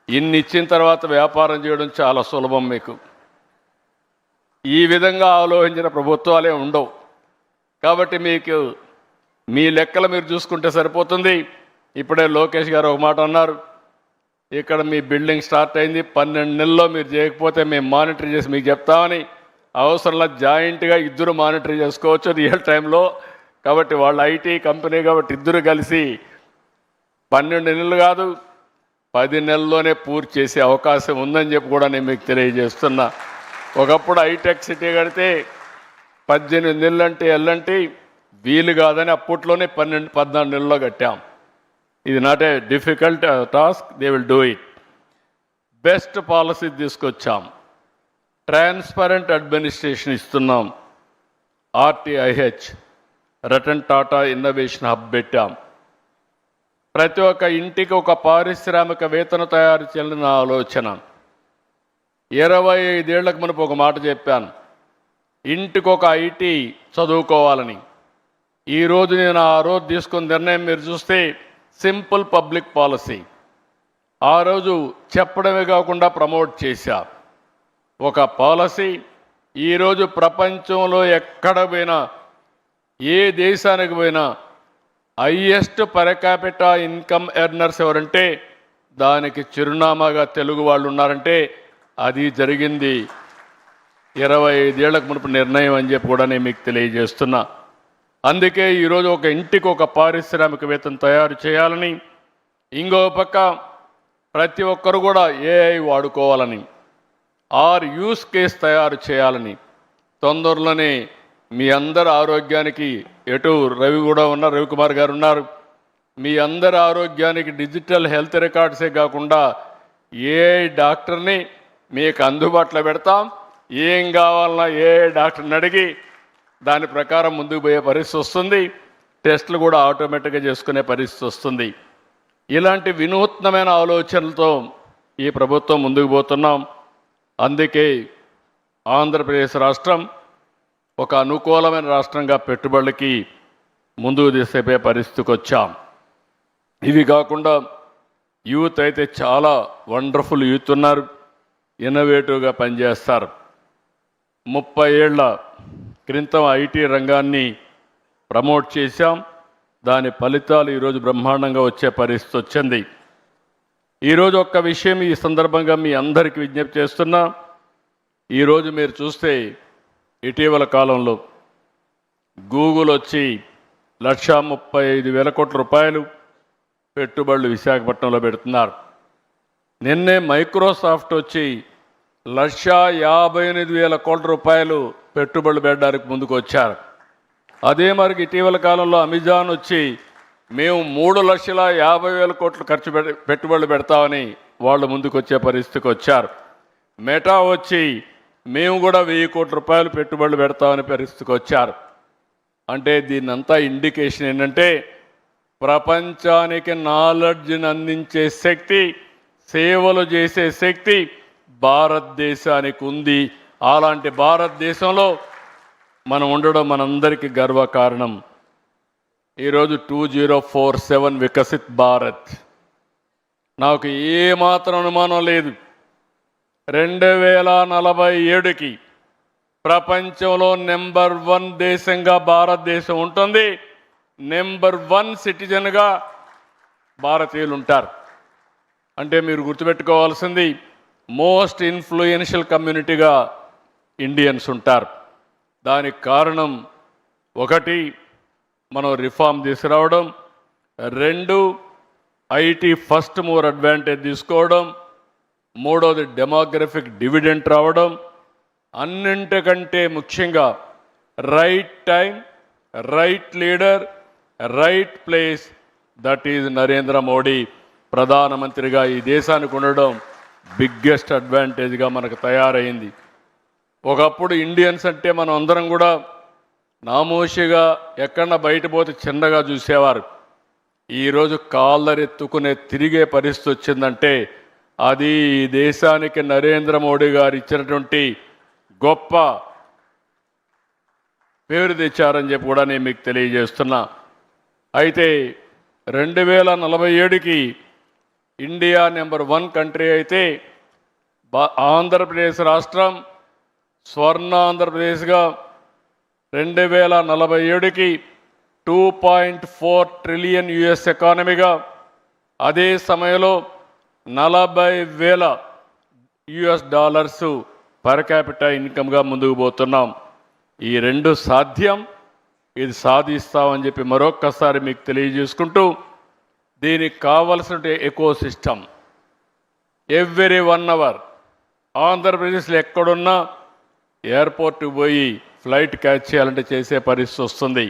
ఇన్ని ఇచ్చిన తర్వాత వ్యాపారం చేయడం చాలా సులభం. మీకు ఈ విధంగా ఆలోచించిన ప్రభుత్వాలే ఉండవు. కాబట్టి మీకు మీ లెక్కలు మీరు చూసుకుంటే సరిపోతుంది. ఇప్పుడే లోకేష్ గారు ఒక మాట అన్నారు, ఇక్కడ మీ బిల్డింగ్ స్టార్ట్ అయింది, 12 నెలల్లో మీరు చేయకపోతే మేము మానిటర్ చేసి మీకు చెప్తామని. అవసరంలో జాయింట్గా ఇద్దరు మానిటర్ చేసుకోవచ్చు రియల్ టైంలో. కాబట్టి వాళ్ళ ఐటీ కంపెనీ కాబట్టి ఇద్దరు కలిసి 12 నెలలు కాదు 10 నెలల్లోనే పూర్తి చేసే అవకాశం ఉందని చెప్పి కూడా నేను మీకు తెలియజేస్తున్నా. ఒకప్పుడు హైటెక్ సిటీ కడితే 18 నెలలు అంటే ఎల్లంటి వీలు కాదని అప్పట్లోనే 14 నెలల్లో కట్టాం. ఇది not a difficult task, they will do it. Best policy తీసుకొచ్చాం, ట్రాన్స్పరెంట్ అడ్మినిస్ట్రేషన్ ఇస్తున్నాం, RTIH Ratan Tata innovation hub పెట్టాం. ప్రతి ఒక్క ఇంటికి ఒక పారిశ్రామికవేత్తను తయారు చేయాలని నా ఆలోచన. 25 ఏళ్లకు మునుపు ఒక మాట చెప్పాను, ఇంటికి ఒక ఐటీ చదువుకోవాలని. ఈరోజు నేను ఆ రోజు తీసుకున్న నిర్ణయం మీరు చూస్తే సింపుల్ పబ్లిక్ పాలసీ. ఆ రోజు చెప్పడమే కాకుండా ప్రమోట్ చేశా. ఒక పాలసీ ఈరోజు ప్రపంచంలో ఎక్కడ పోయినా, ఏ దేశానికి పోయినా highest per capita income earners ఎవరంటే దానికి చిరునామాగా తెలుగు వాళ్ళు ఉన్నారంటే అది జరిగింది 25 ఏళ్లకు మునుపు నిర్ణయం అని చెప్పి కూడా నేను మీకు తెలియజేస్తున్నా. అందుకే ఈరోజు ఒక ఇంటికి ఒక పారిశ్రామికవేత్తను తయారు చేయాలని, ఇంకో పక్క ప్రతి ఒక్కరు కూడా ఏఐ వాడుకోవాలని, యూస్ కేస్ తయారు చేయాలని. తొందరలోనే మీ అందరి ఆరోగ్యానికి ఎటు రవి కూడా ఉన్నారు, రవికుమార్ గారు ఉన్నారు, మీ అందరి ఆరోగ్యానికి డిజిటల్ హెల్త్ రికార్డ్సే కాకుండా ఏఐ డాక్టర్ని మీకు అందుబాటులో పెడతాం. ఏం కావాలన్నా ఏఐ డాక్టర్ని అడిగి దాని ప్రకారం ముందుకు పోయే పరిస్థితి వస్తుంది. టెస్టులు కూడా ఆటోమేటిక్గా చేసుకునే పరిస్థితి వస్తుంది. ఇలాంటి వినూత్నమైన ఆలోచనలతో ఈ ప్రభుత్వం ముందుకు పోతున్నాం. అందుకే ఆంధ్రప్రదేశ్ రాష్ట్రం ఒక అనుకూలమైన రాష్ట్రంగా పెట్టుబడులకి ముందుకు తీసుకుపోయే పరిస్థితికి వచ్చాం. ఇవి కాకుండా యూత్ అయితే చాలా వండర్ఫుల్ యూత్ ఉన్నారు, ఇన్నోవేటివ్గా పనిచేస్తారు. 30 ఏళ్ల క్రితం ఐటీ రంగాన్ని ప్రమోట్ చేశాం. దాని ఫలితాలు ఈరోజు బ్రహ్మాండంగా వచ్చే పరిస్థితి వచ్చింది. ఈరోజు ఒక్క విషయం ఈ సందర్భంగా మీ అందరికీ విజ్ఞప్తి చేస్తున్నా. ఈరోజు మీరు చూస్తే ఇటీవల కాలంలో గూగుల్ వచ్చి 1,35,000 కోట్ల రూపాయలు పెట్టుబడులు విశాఖపట్నంలో పెడుతున్నారు. నిన్నే మైక్రోసాఫ్ట్ వచ్చి 1,58,000 కోట్ల రూపాయలు పెట్టుబడులు పెట్టడానికి ముందుకు వచ్చారు. అదే మరికి ఇటీవల కాలంలో అమెజాన్ వచ్చి మేము 3,50,000 కోట్లు పెట్టుబడులు పెడతామని వాళ్ళు ముందుకు వచ్చే పరిస్థితికి వచ్చారు. మెటా వచ్చి మేము కూడా 1,000 కోట్ల రూపాయలు పెట్టుబడులు పెడతామని పరిస్థితికి వచ్చారు. అంటే దీన్నంతా ఇండికేషన్ ఏంటంటే ప్రపంచానికి నాలెడ్జ్ని అందించే శక్తి, సేవలు చేసే శక్తి భారతదేశానికి ఉంది. అలాంటి భారతదేశంలో మనం ఉండడం మనందరికీ గర్వకారణం. ఈరోజు 2047 వికసిత్ భారత్. నాకు ఏమాత్రం అనుమానం లేదు, 2047కి ప్రపంచంలో నెంబర్ 1 దేశంగా భారతదేశం ఉంటుంది. నెంబర్ 1 సిటిజన్గా భారతీయులు ఉంటారు. అంటే మీరు గుర్తుపెట్టుకోవాల్సింది మోస్ట్ ఇన్ఫ్లుయెన్షియల్ కమ్యూనిటీగా ఇండియన్స్ ఉంటారు. దానికి కారణం 1 మనం రిఫార్మ్ తీసుకురావడం, 2 ఐటీ ఫస్ట్ మూవర్ అడ్వాంటేజ్ తీసుకోవడం, 3వది డెమోగ్రఫిక్ డివిడెంట్ రావడం, అన్నింటికంటే ముఖ్యంగా right time right leader, right place, that is Narendra Modi ప్రధానమంత్రిగా ఈ దేశానికి ఉండడం బిగ్గెస్ట్ అడ్వాంటేజ్గా మనకు తయారైంది. ఒకప్పుడు ఇండియన్స్ అంటే మనం అందరం కూడా నామోషిగా ఎక్కడన్నా బయట పోతే చిన్నగా చూసేవారు. ఈరోజు కాళ్ళరెత్తుకునే తిరిగే పరిస్థితి వచ్చిందంటే అది ఈ దేశానికి నరేంద్ర మోడీ గారు ఇచ్చినటువంటి గొప్ప పేరు తెచ్చారని చెప్పి కూడా నేను మీకు తెలియజేస్తున్నా. అయితే 2047కి ఇండియా నెంబర్ 1 కంట్రీ అయితే ఆంధ్రప్రదేశ్ రాష్ట్రం స్వర్ణ ఆంధ్రప్రదేశ్గా 2047కి 2.4 ట్రిలియన్ యుఎస్ ఎకానమీగా, అదే సమయంలో 40,000 యుఎస్ డాలర్స్ పర్ క్యాపిటల్ ఇన్కమ్గా ముందుకు పోతున్నాం. ఈ రెండు సాధ్యం, ఇది సాధిస్తామని చెప్పి మరొక్కసారి మీకు తెలియజేసుకుంటూ, దీనికి కావలసిన ఎకో సిస్టమ్ ఎవ్రీ 1 అవర్ ఆంధ్రప్రదేశ్లో ఎక్కడున్నా ఎయిర్పోర్ట్కి పోయి ఫ్లైట్ క్యాచ్ చేయాలంటే చేసే పరిస్థితి వస్తుంది.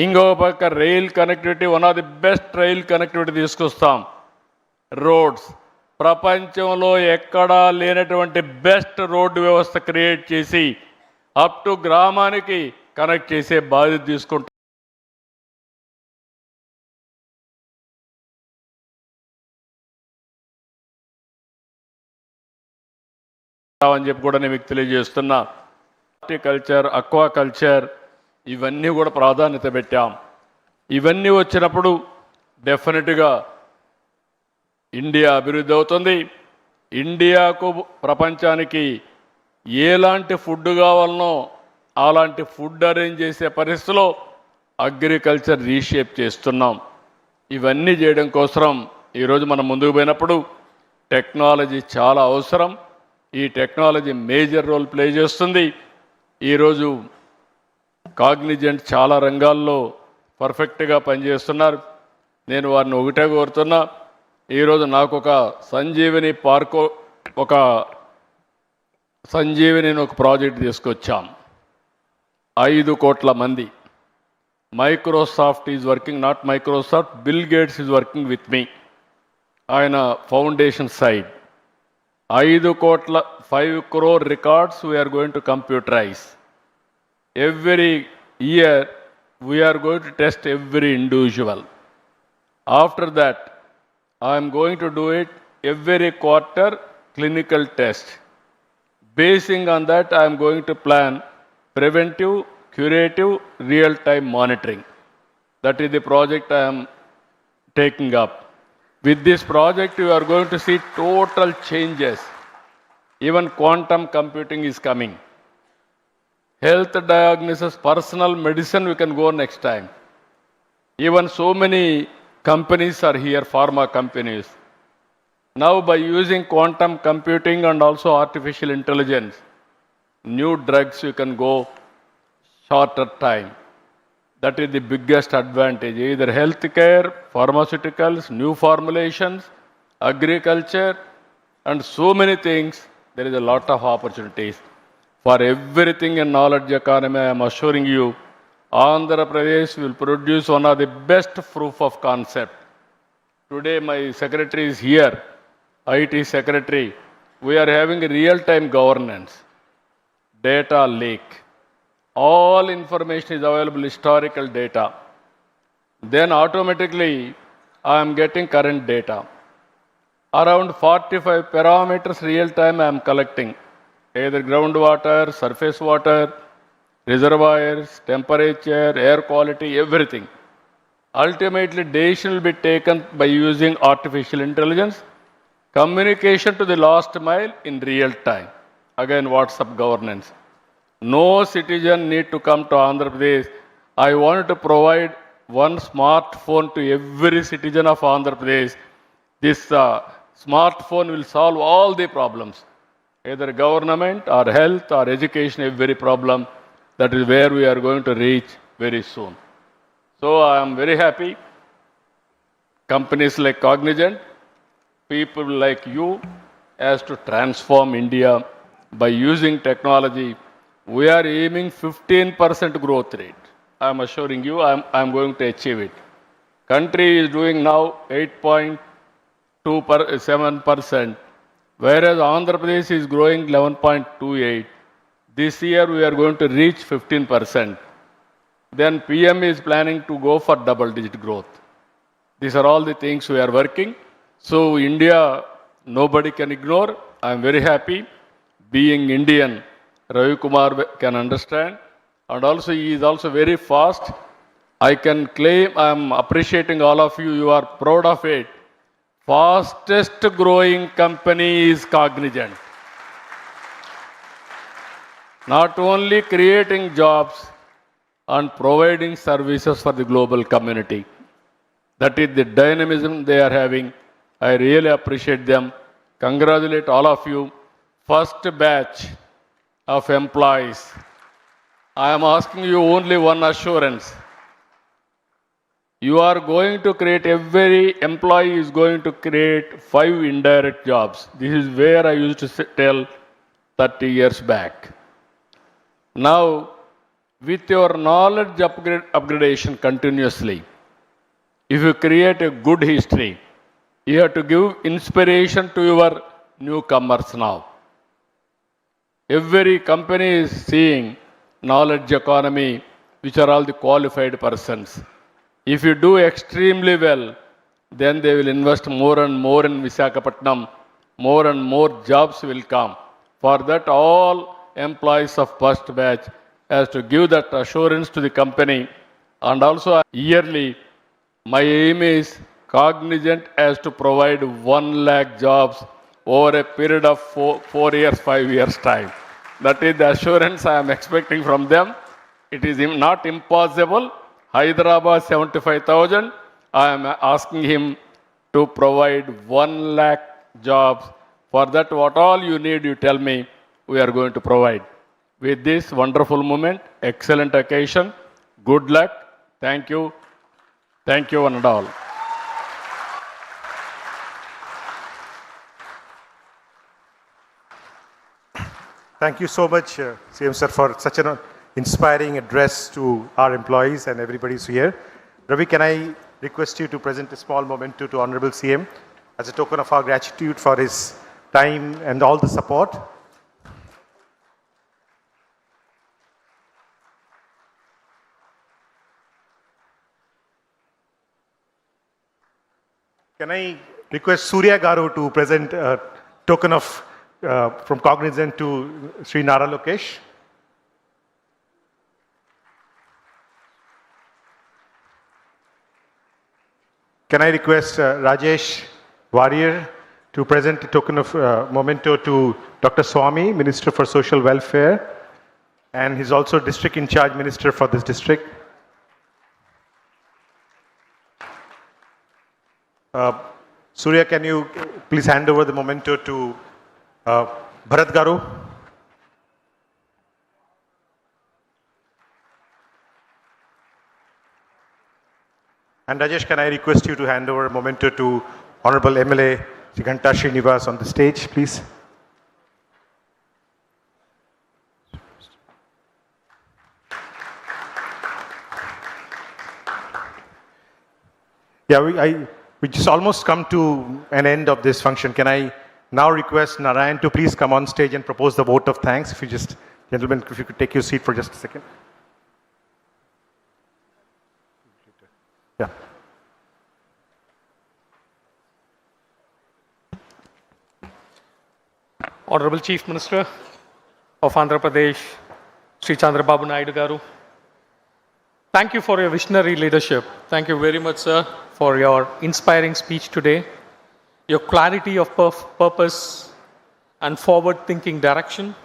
ఇంకో పక్క rail connectivity, one of the best rail connectivity తీసుకొస్తాం. రోడ్స్ ప్రపంచంలో ఎక్కడా లేనటువంటి బెస్ట్ రోడ్డు వ్యవస్థ క్రియేట్ చేసి అప్ టు గ్రామానికి కనెక్ట్ చేసే బాధ్యత తీసుకుంటాం. అని చెప్పి కూడా నేను మీకు తెలియజేస్తున్నా. హార్టికల్చర్, అక్వాకల్చర్ ఇవన్నీ కూడా ప్రాధాన్యత పెట్టాం. ఇవన్నీ వచ్చినప్పుడు డెఫినెట్గా ఇండియా అభివృద్ధి అవుతుంది. ఇండియాకు ప్రపంచానికి ఎలాంటి ఫుడ్ కావాలనో అలాంటి ఫుడ్ అరేంజ్ చేసే పరిస్థితిలో అగ్రికల్చర్ రీషేప్ చేస్తున్నాం. ఇవన్నీ చేయడం కోసం ఈరోజు మనం ముందుకు పోయినప్పుడు టెక్నాలజీ చాలా అవసరం. ఈ టెక్నాలజీ మేజర్ రోల్ ప్లే చేస్తుంది. ఈరోజు కాగ్నిజెంట్ చాలా రంగాల్లో పర్ఫెక్ట్గా పనిచేస్తున్నారు. నేను వారిని ఒకటే కోరుతున్నా, ఈరోజు నాకు ఒక సంజీవిని పార్కు, ఒక సంజీవిని ఒక ప్రాజెక్ట్ తీసుకొచ్చాం. 5 కోట్ల మంది. Microsoft is working, not Microsoft, Bill Gates is working with me. ఆయన ఫౌండేషన్ సైడ్ 5 కోట్ల 5 crore records we are going to computerize. Every year we are going to test every individual. After that, I am going to do it every quarter clinical test. Basing on that, I am going to plan preventive, curative, real-time monitoring. That is the project I am taking up. With this project, you are going to see total changes. Even quantum computing is coming. Health diagnosis, personal medicine, we can go next time. Even so many companies are here, pharma companies. Now by using quantum computing and also artificial intelligence, new drugs you can go shorter time. That is the biggest advantage. Either healthcare, pharmaceuticals, new formulations, agriculture, and so many things. There is a lot of opportunities. For everything in knowledge economy, I am assuring you, Andhra Pradesh will produce one of the best proof of concept. Today my secretary is here, IT secretary. We are having a real-time governance, data lake. All information is available, historical data. Then automatically I am getting current data. Around 45 parameters real time I am collecting. Either groundwater, surface water, reservoirs, temperature, air quality, everything. Ultimately, decision will be taken by using artificial intelligence. Communication to the last mile in real time. Again, WhatsApp governance. No citizen need to come to Andhra Pradesh. I want to provide one smartphone to every citizen of Andhra Pradesh. This smartphone will solve all the problems, either government or health or education, every problem. That is where we are going to reach very soon. So I am very happy. Companies like Cognizant, people like you, has to transform India by using technology. We are aiming 15% growth rate. I'm assuring you, I'm going to achieve it. Country is doing now 8.27%, whereas Andhra Pradesh is growing 11.28. This year we are going to reach 15%. Then PM is planning to go for double-digit growth. These are all the things we are working. So India, nobody can ignore. I'm very happy. Being Indian, Ravi Kumar can understand. And also he is also very fast. I can claim, I'm appreciating all of you. You are proud of it. Fastest growing company is Cognizant. Not only creating jobs and providing services for the global community. That is the dynamism they are having. I really appreciate them. Congratulate all of you. First batch of employees. I am asking you only one assurance. You are going to create, every employee is going to create 5 indirect jobs. This is where I used to tell 30 years back. Now, with your knowledge upgradation continuously, if you create a good history, you have to give inspiration to your newcomers now. Every company is seeing knowledge economy, which are all the qualified persons. If you do extremely well, then they will invest more and more in Visakhapatnam. More and more jobs will come. For that, all employees of first batch has to give that assurance to the company. And also yearly, my aim is Cognizant has to provide 1 lakh jobs over a period of 4 years, 5 years time. That is the assurance I am expecting from them. It is not impossible. Hyderabad 75,000. I am asking him to provide 1 lakh jobs. For that, what all you need, you tell me, we are going to provide. With this wonderful moment, excellent occasion, good luck. Thank you. Thank you one and all. Thank you so much, CM sir, for such an inspiring address to our employees and everybody who's here. Ravi, can I request you to present a small memento to Honorable CM as a token of our gratitude for his time and all the support. Can I request Surya Garu to present a token of from Cognizant to Sri Nara Lokesh? Can I request Rajesh Warrior to present a token of memento to Dr. Swami, Minister for Social Welfare, and he's also District in Charge Minister for this district. Surya, can you please hand over the memento to Bharat Garu? And Rajesh, can I request you to hand over a memento to Honorable MLA Ghanta Srinivas on the stage, please? Yeah, we just almost come to an end of this function. Can I now request Narayan to please come on stage and propose the vote of thanks? If you just, gentlemen, if you could take your seat for just a second. Yeah. Honorable Chief Minister of Andhra Pradesh, Sri Chandrababu Naidu Garu, thank you for your visionary leadership. Thank you very much, sir, for your inspiring speech today. Your clarity of purpose and forward-thinking direction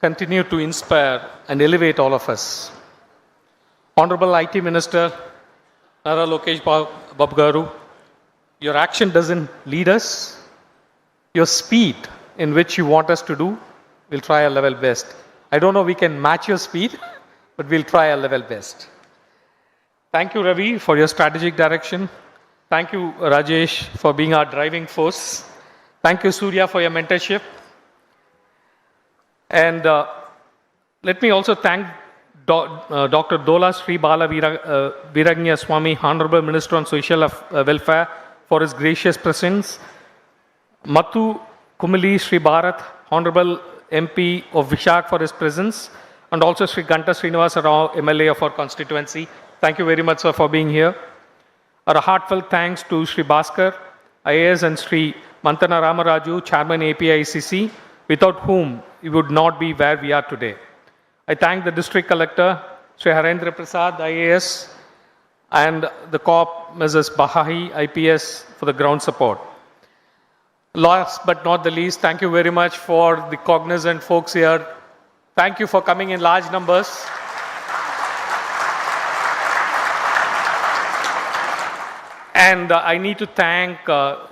continue to inspire and elevate all of us. Honorable IT Minister Nara Lokesh Babu Garu, your action doesn't lead us. Your speed in which you want us to do, we'll try our level best. I don't know we can match your speed, but we'll try our level best. Thank you, Ravi, for your strategic direction. Thank you, Rajesh, for being our driving force. Thank you, Surya, for your mentorship. And let me also thank Dr. Dola Sri Bala Viragnya Swami, Honorable Minister on Social Welfare, for his gracious presence. Mathu Kumali Sri Bharat, Honorable MP of Vizag, for his presence. And also Sri Ganta Srinivasa Rao, MLA of our constituency. Thank you very much, sir, for being here. Our heartfelt thanks to Sri Bhaskar, IAS, and Sri Mantana Ramaraju, Chairman APICC, without whom we would not be where we are today. I thank the District Collector, Sri Harendra Prasad, IAS, and the COP, Mrs. Bahahi, IPS, for the ground support. Last but not the least, thank you very much for the Cognizant folks here. Thank you for coming in large numbers. And I need to thank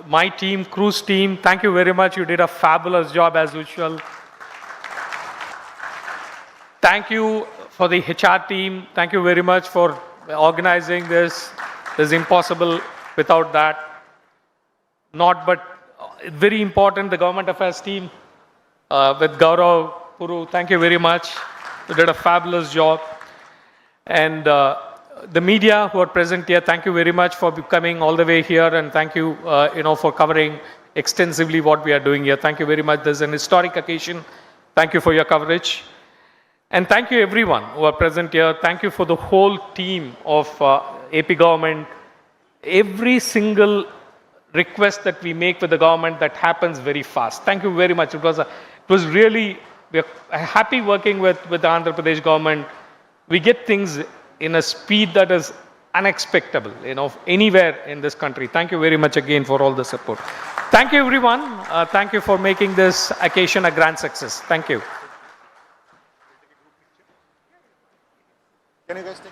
my team, cruise team. Thank you very much. You did a fabulous job as usual. Thank you for the HR team. Thank you very much for organizing this. This is impossible without that. Not but very important, the government affairs team with Gaurav Puru. Thank you very much. You did a fabulous job. And the media who are present here, thank you very much for coming all the way here, and thank you, for covering extensively what we are doing here. Thank you very much. This is an historic occasion. Thank you for your coverage. And thank you everyone who are present here. Thank you for the whole team of AP government. Every single request that we make with the government, that happens very fast. Thank you very much. It was really, we're happy working with the Andhra Pradesh government. We get things in a speed that is unexpected, anywhere in this country. Thank you very much again for all the support. Thank you everyone. Thank you for making this occasion a grand success. Thank you. Can you guys take it?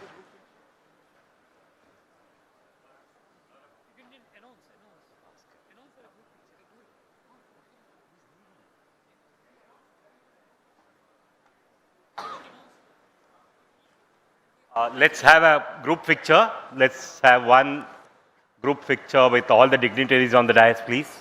Let's have a group picture. Let's have one group picture with all the dignitaries on the dais, please.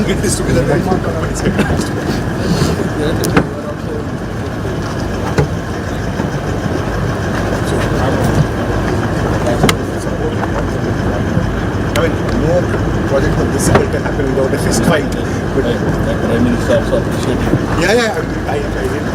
can get this together. Very fun companies can get this together. I mean, no project of this scale can happen without a fist fight. But Prime Minister also appreciated. yeah, I did.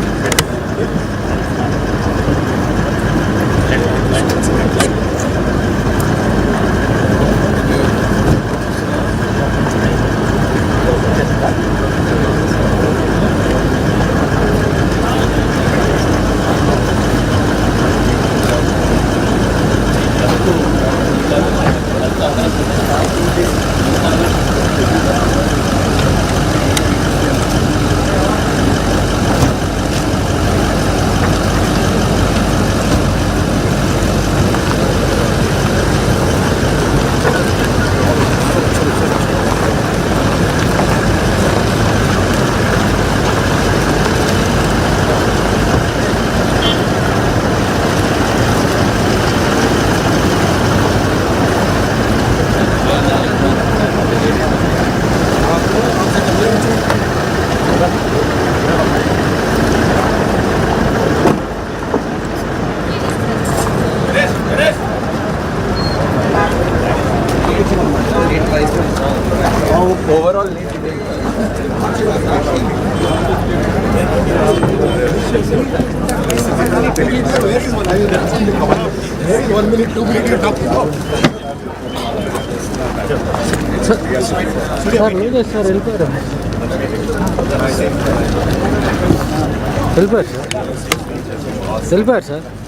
వెళ్ళిపోయారు sir